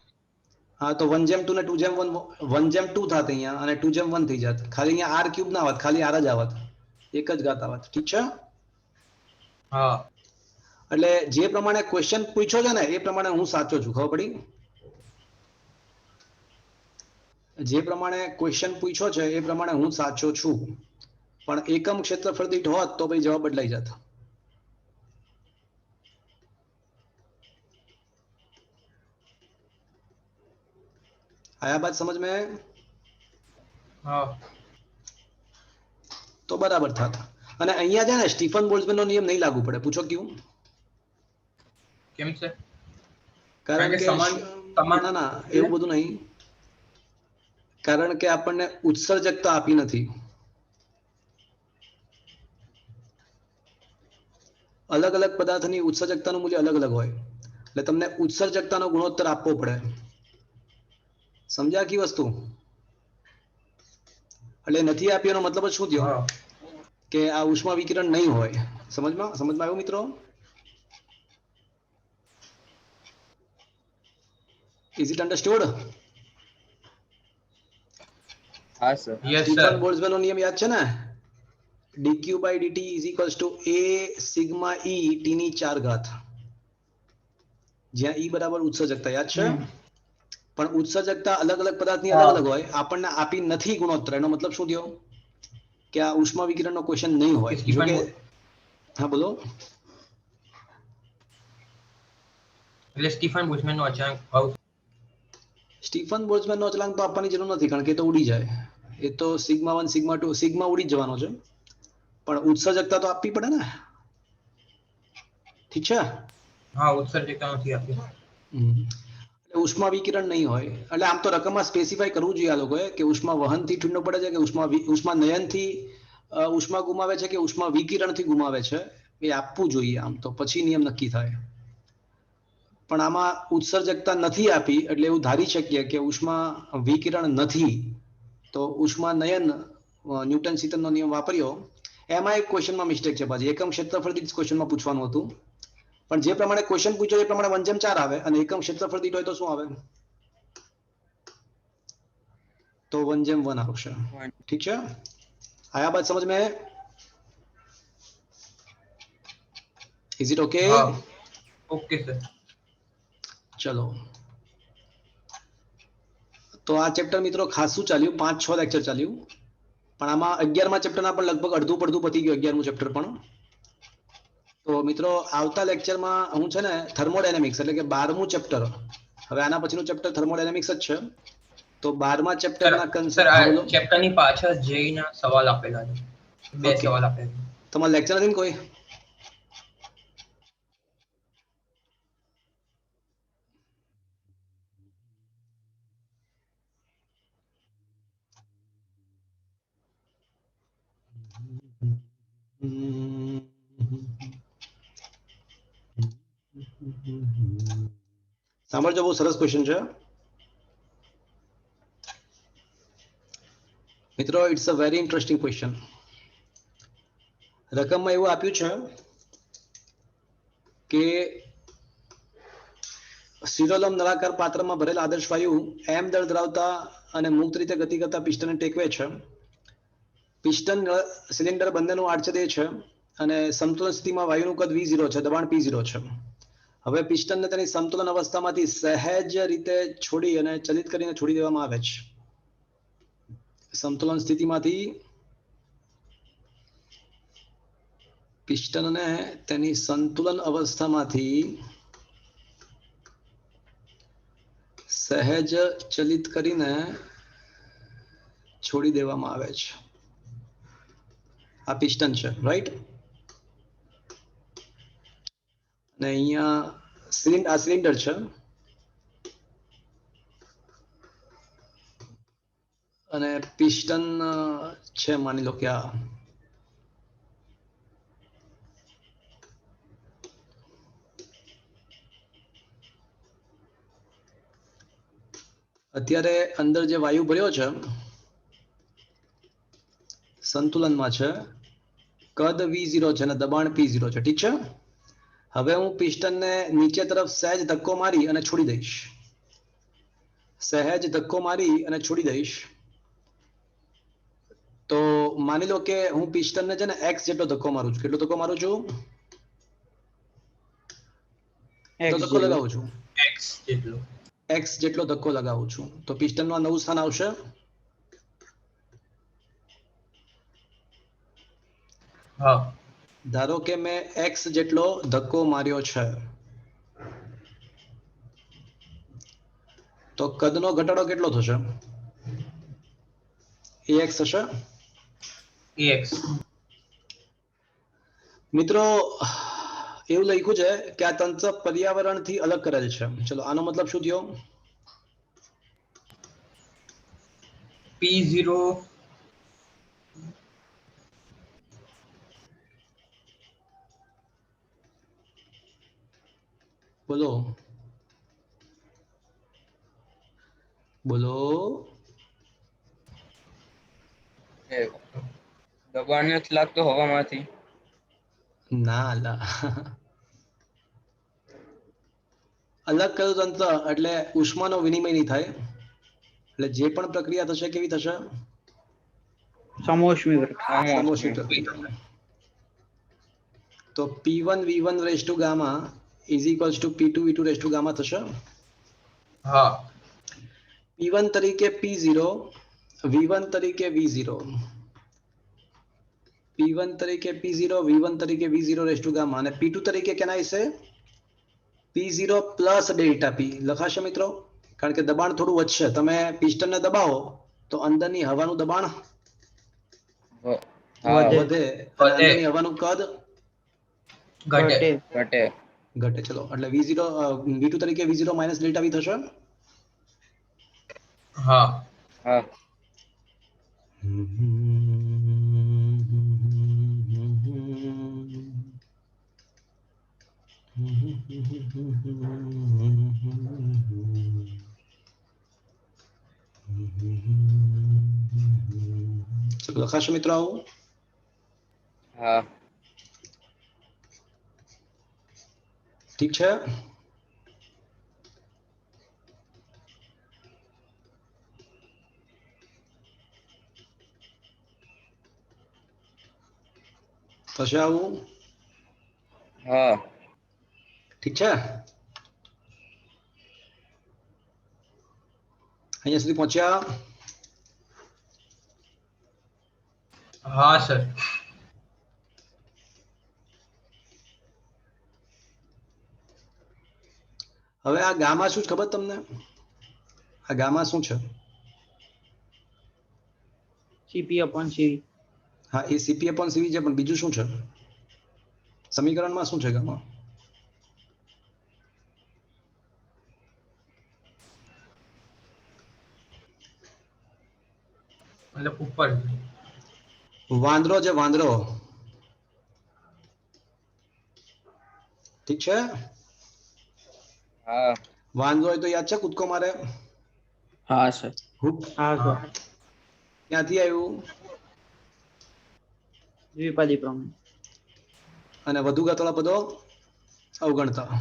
હા તો 1/2 ને 2/1 1/2 થાત અહીંયા અને 2/1 થઈ જાત. ખાલી અહીંયા આર ક્યુબ ના આવત, ખાલી આર જ આવત, એક જ ઘાત આવત. ઠીક છે? હા. એટલે જે પ્રમાણે ક્વેશ્ચન પૂછ્યો છે ને એ પ્રમાણે હું સાચો છું. ખબર પડી? જે પ્રમાણે ક્વેશ્ચન પૂછ્યો છે એ પ્રમાણે હું સાચો છું, પણ એકમ ક્ષેત્રફળ દીઠ હોત તો પછી જવાબ બદલાઈ જાત. આયા બાત સમજ में? હા. તો બરાબર થાત. અને અહીંયા છે ને સ્ટીફન બોલ્ટ્ઝમેન નો નિયમ નહીં લાગુ પડે. પૂછો ક્યું? કેમ છે? કારણ કે સમાન ના ના એવું બધું નહીં. કારણ કે આપણને ઉત્સર્જકતા આપી નથી. અલગ અલગ પદાર્થની ઉત્સર્જકતાનું મૂલ્ય અલગ અલગ હોય એટલે તમને ઉત્સર્જકતાનો ગુણોત્તર આપવો પડે. સમજ્યા કી વસ્તુ? એટલે નથી આપ્યો એનો મતલબ જ શું થયો? હા. કે આ ઉષ્મા વિકિરણ નહીં હોય. સમજમાં આવ્યું મિત્રો? Is it understood? હા sir. Yes Stefan sir. Boltzmann નો નિયમ યાદ છે ને? dq by dt is equals to a sigma e t ની 4 ઘાત, જ્યાં e બરાબર ઉત્સર્જકતા. યાદ છે? પણ ઉત્સર્જકતા અલગ અલગ પદાર્થની અલગ અલગ હોય. આપણને આપી નથી ગુણોત્તર. એનો મતલબ શું થયો? કે આ ઉષ્મા વિકિરણનો ક્વેશ્ચન નહીં હોય. જો કે હા બોલો. એટલે સ્ટીફન બોલ્ટ્ઝમેન નો અચાનક સ્ટીફન બોલ્ટ્ઝમેન નો અચળાંક તો આપવાની જરૂર નથી, કારણ કે એ તો ઉડી જાય. એ તો સિગ્મા 1 સિગ્મા 2 સિગ્મા ઉડી જ જવાનો છે, પણ ઉત્સર્જકતા તો આપવી પડે ને. ઠીક છે? હા, ઉત્સર્જકતા નથી આપી. ઉષ્મા વિકિરણ નહીં હોય. એટલે આમ તો રકમમાં સ્પેસિફાઈ કરવું જોઈએ આ લોકોએ કે ઉષ્મા વહનથી ઠંડો પડે છે કે ઉષ્મા નયનથી ઉષ્મા ગુમાવે છે કે ઉષ્મા વિકિરણથી ગુમાવે છે, એ આપવું જોઈએ આમ તો, પછી નિયમ નક્કી થાય. પણ આમાં ઉત્સર્જકતા નથી આપી એટલે એવું ધારી શકીએ કે ઉષ્મા વિકિરણ નથી. તો ઉષ્મા નયન ન્યૂટન સીતનનો નિયમ વાપર્યો. એમાં એક ક્વેશ્ચનમાં મિસ્ટેક છે પાછી. એકમ ક્ષેત્રફળ દીઠ ક્વેશ્ચનમાં પૂછવાનું હતું, પણ જે પ્રમાણે ક્વેશ્ચન પૂછ્યો એ પ્રમાણે 1/4 આવે અને એકમ ક્ષેત્રફળ દીઠ હોય તો શું આવે? તો 1/1 આવશે. ઠીક છે? આયા બાત સમજ में? Is it okay? હા. Okay sir. ચલો તો આ ચેપ્ટર મિત્રો ખાસું ચાલ્યું, 5-6 લેક્ચર ચાલ્યું, પણ આમાં 11મા ચેપ્ટરના પણ લગભગ અડધું પડધું પતી ગયું. 11મું ચેપ્ટર પણ. તો મિત્રો આવતા લેક્ચરમાં હું છે ને થર્મોડાયનેમિક્સ એટલે કે 12મું ચેપ્ટર, હવે આના પછીનું ચેપ્ટર થર્મોડાયનેમિક્સ જ છે, તો 12મા ચેપ્ટરના સર કન્સેપ્ટ. આ હા બોલો. ચેપ્ટરની પાછળ જેઈના સવાલ આપેલા છે. 2 ઓકે, સવાલ આપેલા છે. તમારે લેક્ચર નથી ને કોઈ? સાંભળજો, બહુ સરસ ક્વેશ્ચન છે મિત્રો. It's a very interesting question. રકમમાં એવું આપ્યું છે કે શિરોલમ નળાકાર પાત્રમાં ભરેલા આદર્શ વાયુ m દળ ધરાવતા અને મુક્ત રીતે ગતિ કરતા પિસ્ટનને ટેકવે છે. પિસ્ટન સિલિન્ડર બંનેનું આડછેદે છે અને સમતુલન સ્થિતિમાં વાયુનું કદ v0 છે, દબાણ p0 છે. હવે પિસ્ટનને તેની સમતુલન અવસ્થામાંથી સહેજ રીતે છોડી અને ચલિત કરીને છોડી દેવામાં આવે છે. સમતુલન સ્થિતિમાંથી પિસ્ટનને તેની સંતુલન અવસ્થામાંથી સહેજ ચલિત કરીને છોડી દેવામાં આવે છે. આ પિસ્ટન છે, રાઈટ? અને અહીંયા સિલિન્ડર છે અને પિસ્ટન છે, માની લો કે આ અત્યારે અંદર જે વાયુ ભર્યો છે સંતુલનમાં છે, કદ v0 છે અને દબાણ p0 છે. ઠીક છે. હવે હું પિસ્ટનને નીચે તરફ સહેજ ધક્કો મારી અને છોડી દઈશ. સહેજ ધક્કો મારી અને છોડી દઈશ. તો માની લો કે હું પિસ્ટનને છે ને x જેટલો ધક્કો મારું છું. કેટલો ધક્કો મારું છું? તો ધક્કો લગાવું છું x જેટલો ધક્કો લગાવું છું. તો પિસ્ટનનું નવું સ્થાન આવશે. હા. ધારો કે મેં x જેટલો ધક્કો માર્યો છે, તો કદનો ઘટાડો કેટલો થશે? ax થશે. ax. મિત્રો એવું લખ્યું છે કે આ તંત્ર પર્યાવરણથી અલગ કરેલ છે. ચલો આનો મતલબ શું થયો? p0 બોલો બોલો. દબાણ નથી લાગતું હવામાંથી? ના લા, અલગ કયું તંત્ર એટલે ઉષ્માનો વિનિમય નહીં થાય. એટલે જે પણ પ્રક્રિયા થશે કેવી થશે? સમોષ્મી સમોષ્મી પ્રક્રિયા. તો p1 v1 raise to gamma is equals to p2 v2 raise to gamma થશે. હા. p1 તરીકે p0, v1 તરીકે v0, p1 તરીકે p0, v1 તરીકે v0 રેઝ ટુ ગામા અને p2 તરીકે કેના હશે? p0 પ્લસ ડેલ્ટા p લખાશે મિત્રો. કારણ કે દબાણ થોડું વધશે. તમે પિસ્ટનને દબાવો તો અંદરની હવાનું દબાણ વધે અને અંદરની હવાનું કદ ઘટે. ઘટે. ચલો એટલે v0 v2 તરીકે v0 માઇનસ ડેલ્ટા v થશે. હા. હા. ચલો લખાશો મિત્રો આવું? હા. ઠીક છે. થશે આવું? હા. ઠીક છે. અહીંયા સુધી પહોંચ્યા? હા સર. હવે આ ગામા શું છે ખબર તમને? આ ગામા શું છે? cp/cv. હા, એ cp/cv છે, પણ બીજું શું છે? સમીકરણમાં શું છે ગામા? મતલબ ઉપર વાંદરો છે, વાંદરો. ઠીક છે. હા. વાંદરો હોય તો યાદ છે કૂદકો મારે? હા સર. હા સર. ક્યાંથી આવ્યું? દ્વિપદી પ્રમાણે. અને વધુ ગતવાળા પદો અવગણતા.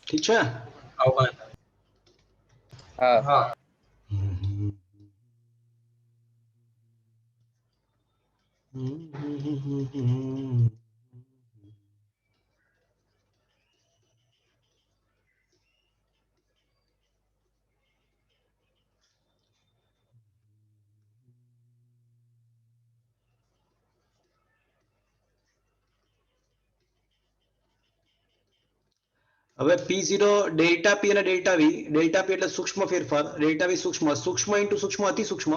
ઠીક છે. અવગણતા. હા હા. હવે P0 ડેલ્ટા P અને ડેલ્ટા V, ડેલ્ટા P એટલે સૂક્ષ્મ ફેરફાર, ડેલ્ટા V સૂક્ષ્મ, સૂક્ષ્મ ઇન્ટુ સૂક્ષ્મ અતિ સૂક્ષ્મ,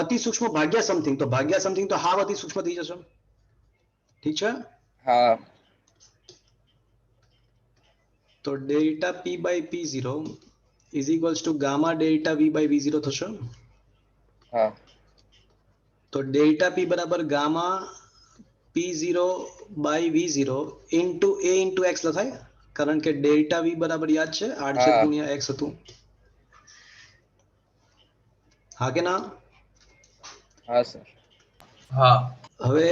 અતિ સૂક્ષ્મ ભાગ્યા સમથિંગ, તો ભાગ્યા સમથિંગ તો હાવ અતિ સૂક્ષ્મ થઈ જશે. ઠીક છે. હા તો delta P by P0 is equals to gamma delta V by V0 થશે. હા તો ડેલ્ટા P બરાબર gamma P0 by V0 into A into X લખાય, કારણ કે ડેલ્ટા V બરાબર યાદ છે 8 હા. ગુણ્યા X હતું. હા કે ના? હા સર. હા. હવે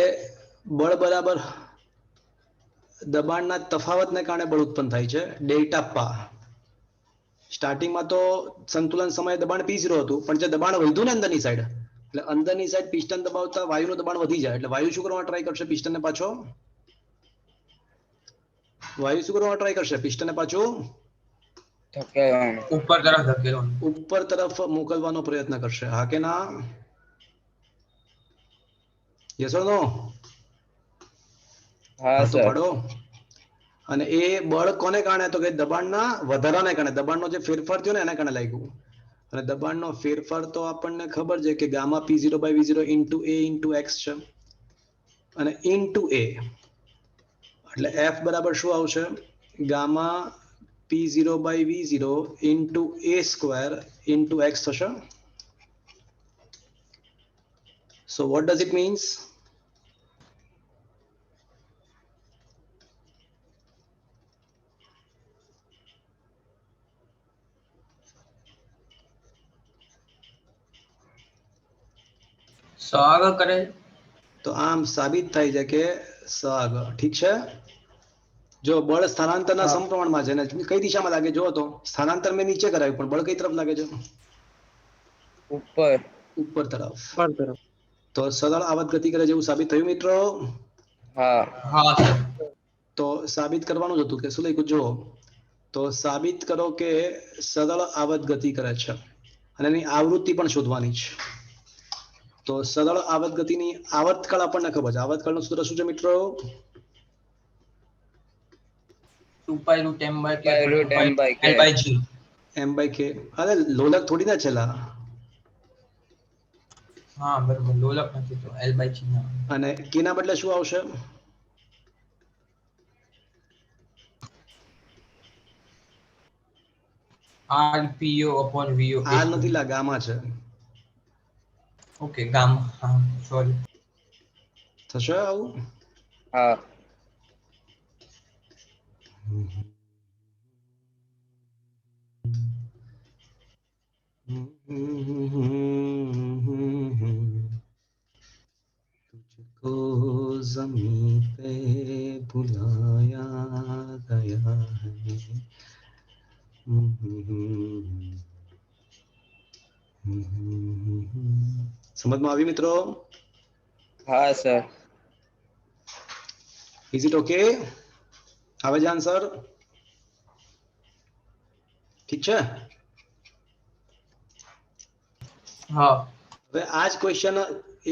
બળ બરાબર દબાણના તફાવતને કારણે બળ ઉત્પન્ન થાય છે, ડેલ્ટા પા. સ્ટાર્ટિંગમાં તો સંતુલન સમયે દબાણ P0 હતું, પણ જે દબાણ વધ્યું ને અંદરની સાઈડ, એટલે અંદરની સાઈડ પિસ્ટન દબાવતા વાયુનું દબાણ વધી જાય, એટલે વાયુ શું કરવા ટ્રાય કરશે? પિસ્ટનને પાછો વાયુ શું કરવા ટ્રાય કરશે? પિસ્ટનને પાછું ધકેલવાનું. ઉપર તરફ ધકેલવાનું. ઉપર તરફ મોકલવાનો પ્રયત્ન કરશે. હા કે ના? યસ ઓર નો? હા હા તો સર. પાડો. અને એ બળ કોને કારણે? તો કે દબાણના વધારાને કારણે, દબાણનો જે ફેરફાર થયો ને એને કારણે લાગ્યું. અને દબાણનો ફેરફાર તો આપણને ખબર છે કે gamma P0 by V0 into A into X છે, અને ઇન્ટુ A એટલે F બરાબર શું આવશે? Gamma P0 by V0 into A square into X થશે. So what does it means? સહાગર કરે. તો આમ સાબિત થાય છે કે સહાગર. ઠીક છે. જો બળ સ્થાનાંતરના હા. સમપ્રમાણમાં છે ને કઈ દિશામાં લાગે? જો તો સ્થાનાંતર મેં નીચે કરાવ્યું, પણ બળ કઈ તરફ લાગે છે? ઉપર. ઉપર તરફ. પર તરફ. તો સરળ આવત ગતિ કરે જેવું સાબિત થયું મિત્રો. હા હા સર. તો સાબિત કરવાનું જ હતું કે શું લખ્યું? જો તો સાબિત કરો કે સરળ આવત ગતિ કરે છે, અને એની આવૃત્તિ પણ શોધવાની છે. તો સરળ આવત ગતિની આવર્તકાળ આપણને ખબર છે. આવર્તકાળનું સૂત્ર શું છે મિત્રો? 2π √m by k by root m by k. L by g. M by K. અરે લોલક થોડી ના છેલા. હા બરોબર, લોલક નથી તો L by g ના. અને કેના બદલે શું આવશે? RPO upon VO. આર નથી લા, ગામા છે. Okay gamma. હા સોરી. થશે આવું? હા तुझको ज़मीं पे बुलाया गया है. સમજમાં આવી મિત્રો? હા સર. Is it okay? આવે છે આન્સર? ઠીક છે. હા. હવે આ જ ક્વેશ્ચન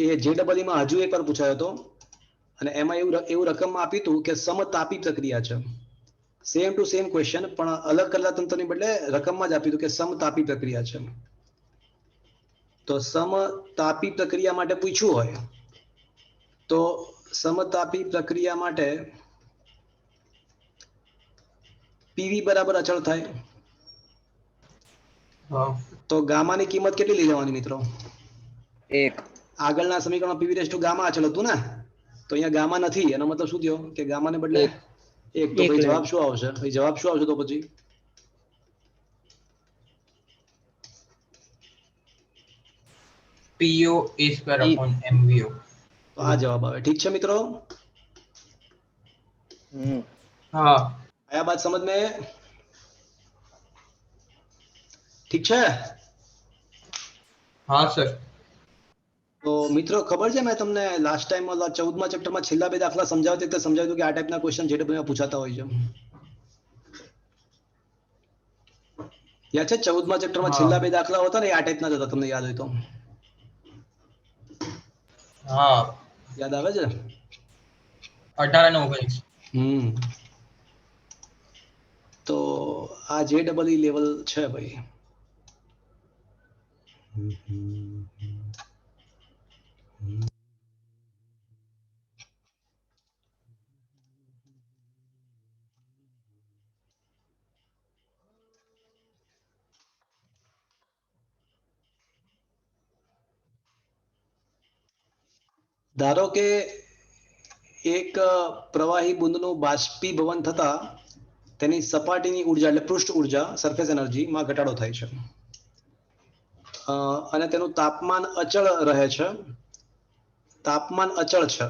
એ JEE માં હજુ એકવાર પૂછાયો હતો, અને એમાં એવું રકમમાં આપ્યું હતું કે સમતાપી પ્રક્રિયા છે. સેમ ટુ સેમ ક્વેશ્ચન, પણ અલગ કરેલા તંત્રની બદલે રકમમાં જ આપ્યું હતું કે સમતાપી પ્રક્રિયા છે. તો સમતાપી પ્રક્રિયા માટે પૂછ્યું હોય તો સમતાપી પ્રક્રિયા માટે PV બરાબર અચળ થાય. હા. તો ગામાની કિંમત કેટલી લઈ લેવાની મિત્રો? 1. આગળના સમીકરણમાં PV રેસ ટુ ગામા અચળ હતું ને, તો અહીંયા ગામા નથી. એનો મતલબ શું થયો? કે ગામાને બદલે 1. તો એક ભાઈ લેવું. જવાબ શું આવશે? ભાઈ જવાબ શું આવશે? તો પછી PO A square upon MVO. તો આ જવાબ આવે. ઠીક છે મિત્રો? હમ હા. आया बात समझ में? ठीक है। हाँ सर। तो મિત્રો ખબર છે મેં તમને લાસ્ટ ટાઈમ 14મા ચેપ્ટરમાં છેલ્લા બે દાખલા સમજાવતી તે સમજાવ્યું કે આ ટાઈપના ક્વેશ્ચન જેડબલ્યુ માં પૂછાતા હોય છે. યાદ છે 14મા ચેપ્ટરમાં છેલ્લા બે દાખલા હતા ને આ ટાઈપના જ હતા, તમને યાદ હોય તો. હા યાદ આવે છે? 18 અને 19. તો આ જેડબલ્યુ લેવલ છે ભાઈ. ધારો કે એક પ્રવાહી બુંદનું બાષ્પીભવન થતા તેની સપાટીની ઉર્જા એટલે પૃષ્ઠ ઉર્જા સરફેસ એનર્જીમાં ઘટાડો થાય છે અને તેનું તાપમાન અચળ રહે છે. તાપમાન અચળ છે.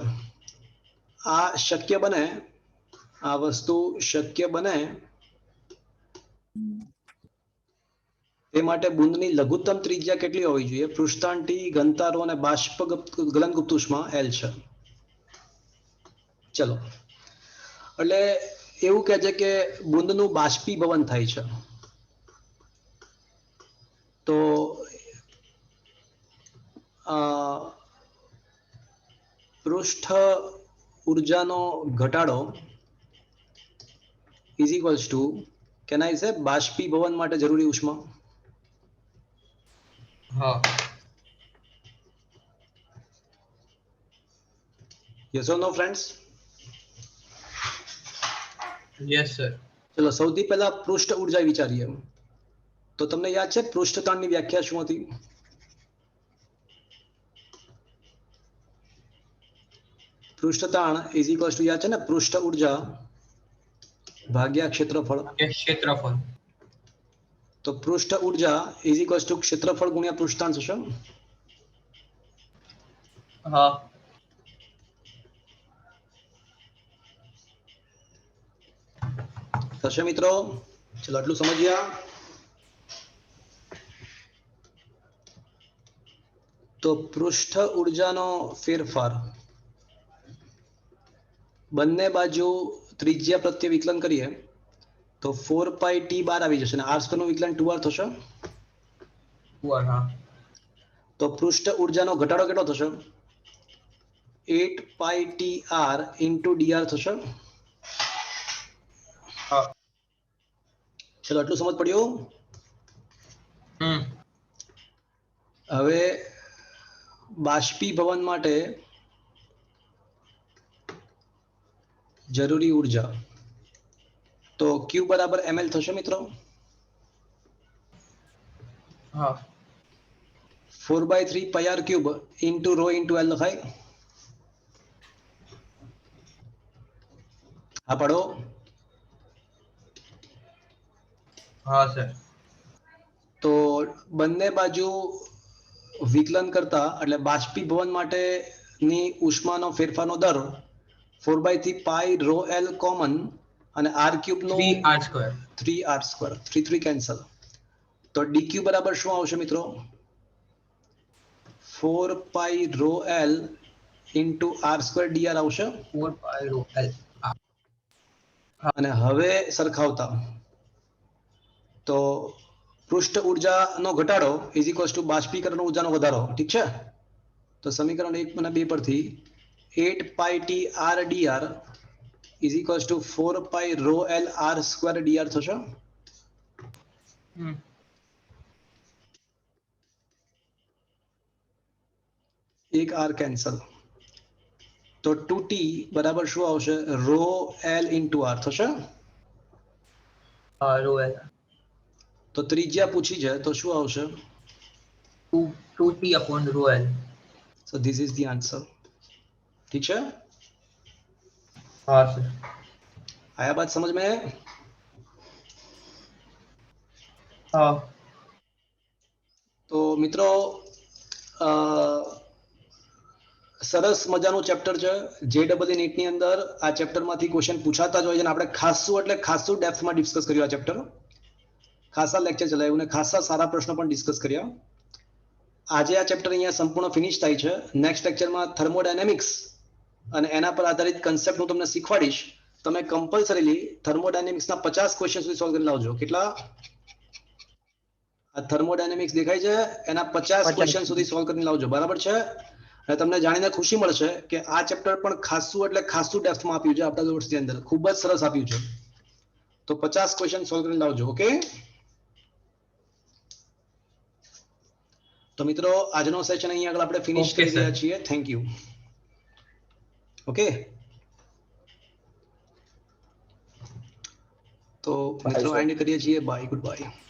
આ શક્ય બને, આ વસ્તુ શક્ય બને તે માટે બુંદની લઘુત્તમ ત્રિજ્યા કેટલી હોવી જોઈએ? પૃષ્ઠાંક ટી, ઘનતારો અને બાષ્પ ગલનગુપ્ત ઉષ્મા L છે. ચલો, એટલે એવું કહે છે કે બુંદનું બાષ્પીભવન થાય છે. તો પૃષ્ઠ ઉર્જાનો ઘટાડો is equals to can I say બાષ્પીભવન માટે જરૂરી ઉષ્મા. હા. Yes or no friends? Yes sir. ચલો સૌથી પહેલા પૃષ્ઠ ઉર્જા વિચારીએ. તો તમને યાદ છે પૃષ્ઠતાણની વ્યાખ્યા શું હતી? પૃષ્ઠતાણ ઇઝ ઇક્વલ્સ ટુ યાદ છે ને પૃષ્ઠ ઉર્જા ભાગ્યા ક્ષેત્રફળ. ક્ષેત્રફળ. તો પૃષ્ઠ ઉર્જા ઇઝ ઇક્વલ્સ ટુ ક્ષેત્રફળ ગુણ્યા પૃષ્ઠાંશ થશે. હા. થશે મિત્રો? ચલો આટલું સમજ્યા? તો પૃષ્ઠ ઉર્જાનો ફેરફાર બંને બાજુ ત્રિજ્યા પ્રત્યે વિકલન કરીએ તો 4πt² આવી જશે અને r² નું વિકલન 2r થશે. 2r. હા. તો પૃષ્ઠ ઉર્જાનો ઘટાડો કેટલો થશે? 8πtr × dr થશે. હા. ચલો આટલું સમજ પડ્યું? હવે બાષ્પીભવન માટે જરૂરી ઉર્જા તો Q બરાબર ml થશે મિત્રો. હા. 4/3πr³ × ρ × L લખાય. હા પડો. હા સર. તો બંને બાજુ વિકલન કરતા એટલે બાષ્પીભવન માટેની ઉષ્માનો ફેરફારનો દર 4/3π ρ L કોમન અને r³ નો 3r². 3r². 3 કેન્સલ. તો dq બરાબર શું આવશે મિત્રો? 4π ρ L × r² dr આવશે. 4π ρ L. અને હવે સરખાવતા તો પૃષ્ઠ ઉર્જાનો ઘટાડો ઇઝ ઇક્વલ્સ ટુ બાષ્પીકરણ ઉર્જાનો વધારો. ઠીક છે? તો સમીકરણ 1 અને 2 પરથી 8πtr dr is equals to 4π ρ L r² dr થશે. એક r કેન્સલ. તો 2t બરાબર શું આવશે? ρ L × r થશે. હા, ρ L. તો ત્રિજ્યા પૂછી છે તો શું આવશે? 2t/ρ L. So this is the answer. ठीक है? हाँ सर. आया बात समझ में? हाँ. तो મિત્રો સરસ મજાનું ચેપ્ટર છે. JEE નીટ ની અંદર આ ચેપ્ટર માંથી ક્વેશ્ચન પૂછાતા જ હોય છે અને આપણે ખાસું એટલે ખાસું ડેપ્થમાં ડિસ્કસ કર્યું આ ચેપ્ટર. ખાસા લેક્ચર ચલાવ્યું અને ખાસા સારા પ્રશ્નો પણ ડિસ્કસ કર્યા. આજે આ ચેપ્ટર અહીંયા સંપૂર્ણ ફિનિશ થાય છે. નેક્સ્ટ લેક્ચરમાં થર્મોડાયનેમિક્સ અને એના પર આધારિત કન્સેપ્ટ હું તમને શીખવાડીશ. તમે કમ્પલસરીલી થર્મોડાયનેમિક્સના 50 ક્વેશ્ચન સુધી સોલ્વ કરી લાવજો. કેટલા? આ થર્મોડાયનેમિક્સ દેખાય છે એના 50 ક્વેશ્ચન સુધી સોલ્વ કરીને લાવજો. બરાબર છે? અને તમને જાણીને ખુશી મળશે કે આ ચેપ્ટર પણ ખાસું એટલે ખાસું ડેપ્થમાં આપ્યું છે આપણા નોટ્સની અંદર. ખૂબ જ સરસ આપ્યું છે. તો 50 ક્વેશ્ચન સોલ્વ કરીને લાવજો. ઓકે? તો મિત્રો આજનો સેશન અહીં આગળ આપણે ફિનિશ Okay, કરી sir. રહ્યા છીએ. Thank you. ઓકે, તો મિત્રો sir. એન્ડ કરીએ છીએ. Bye, good by.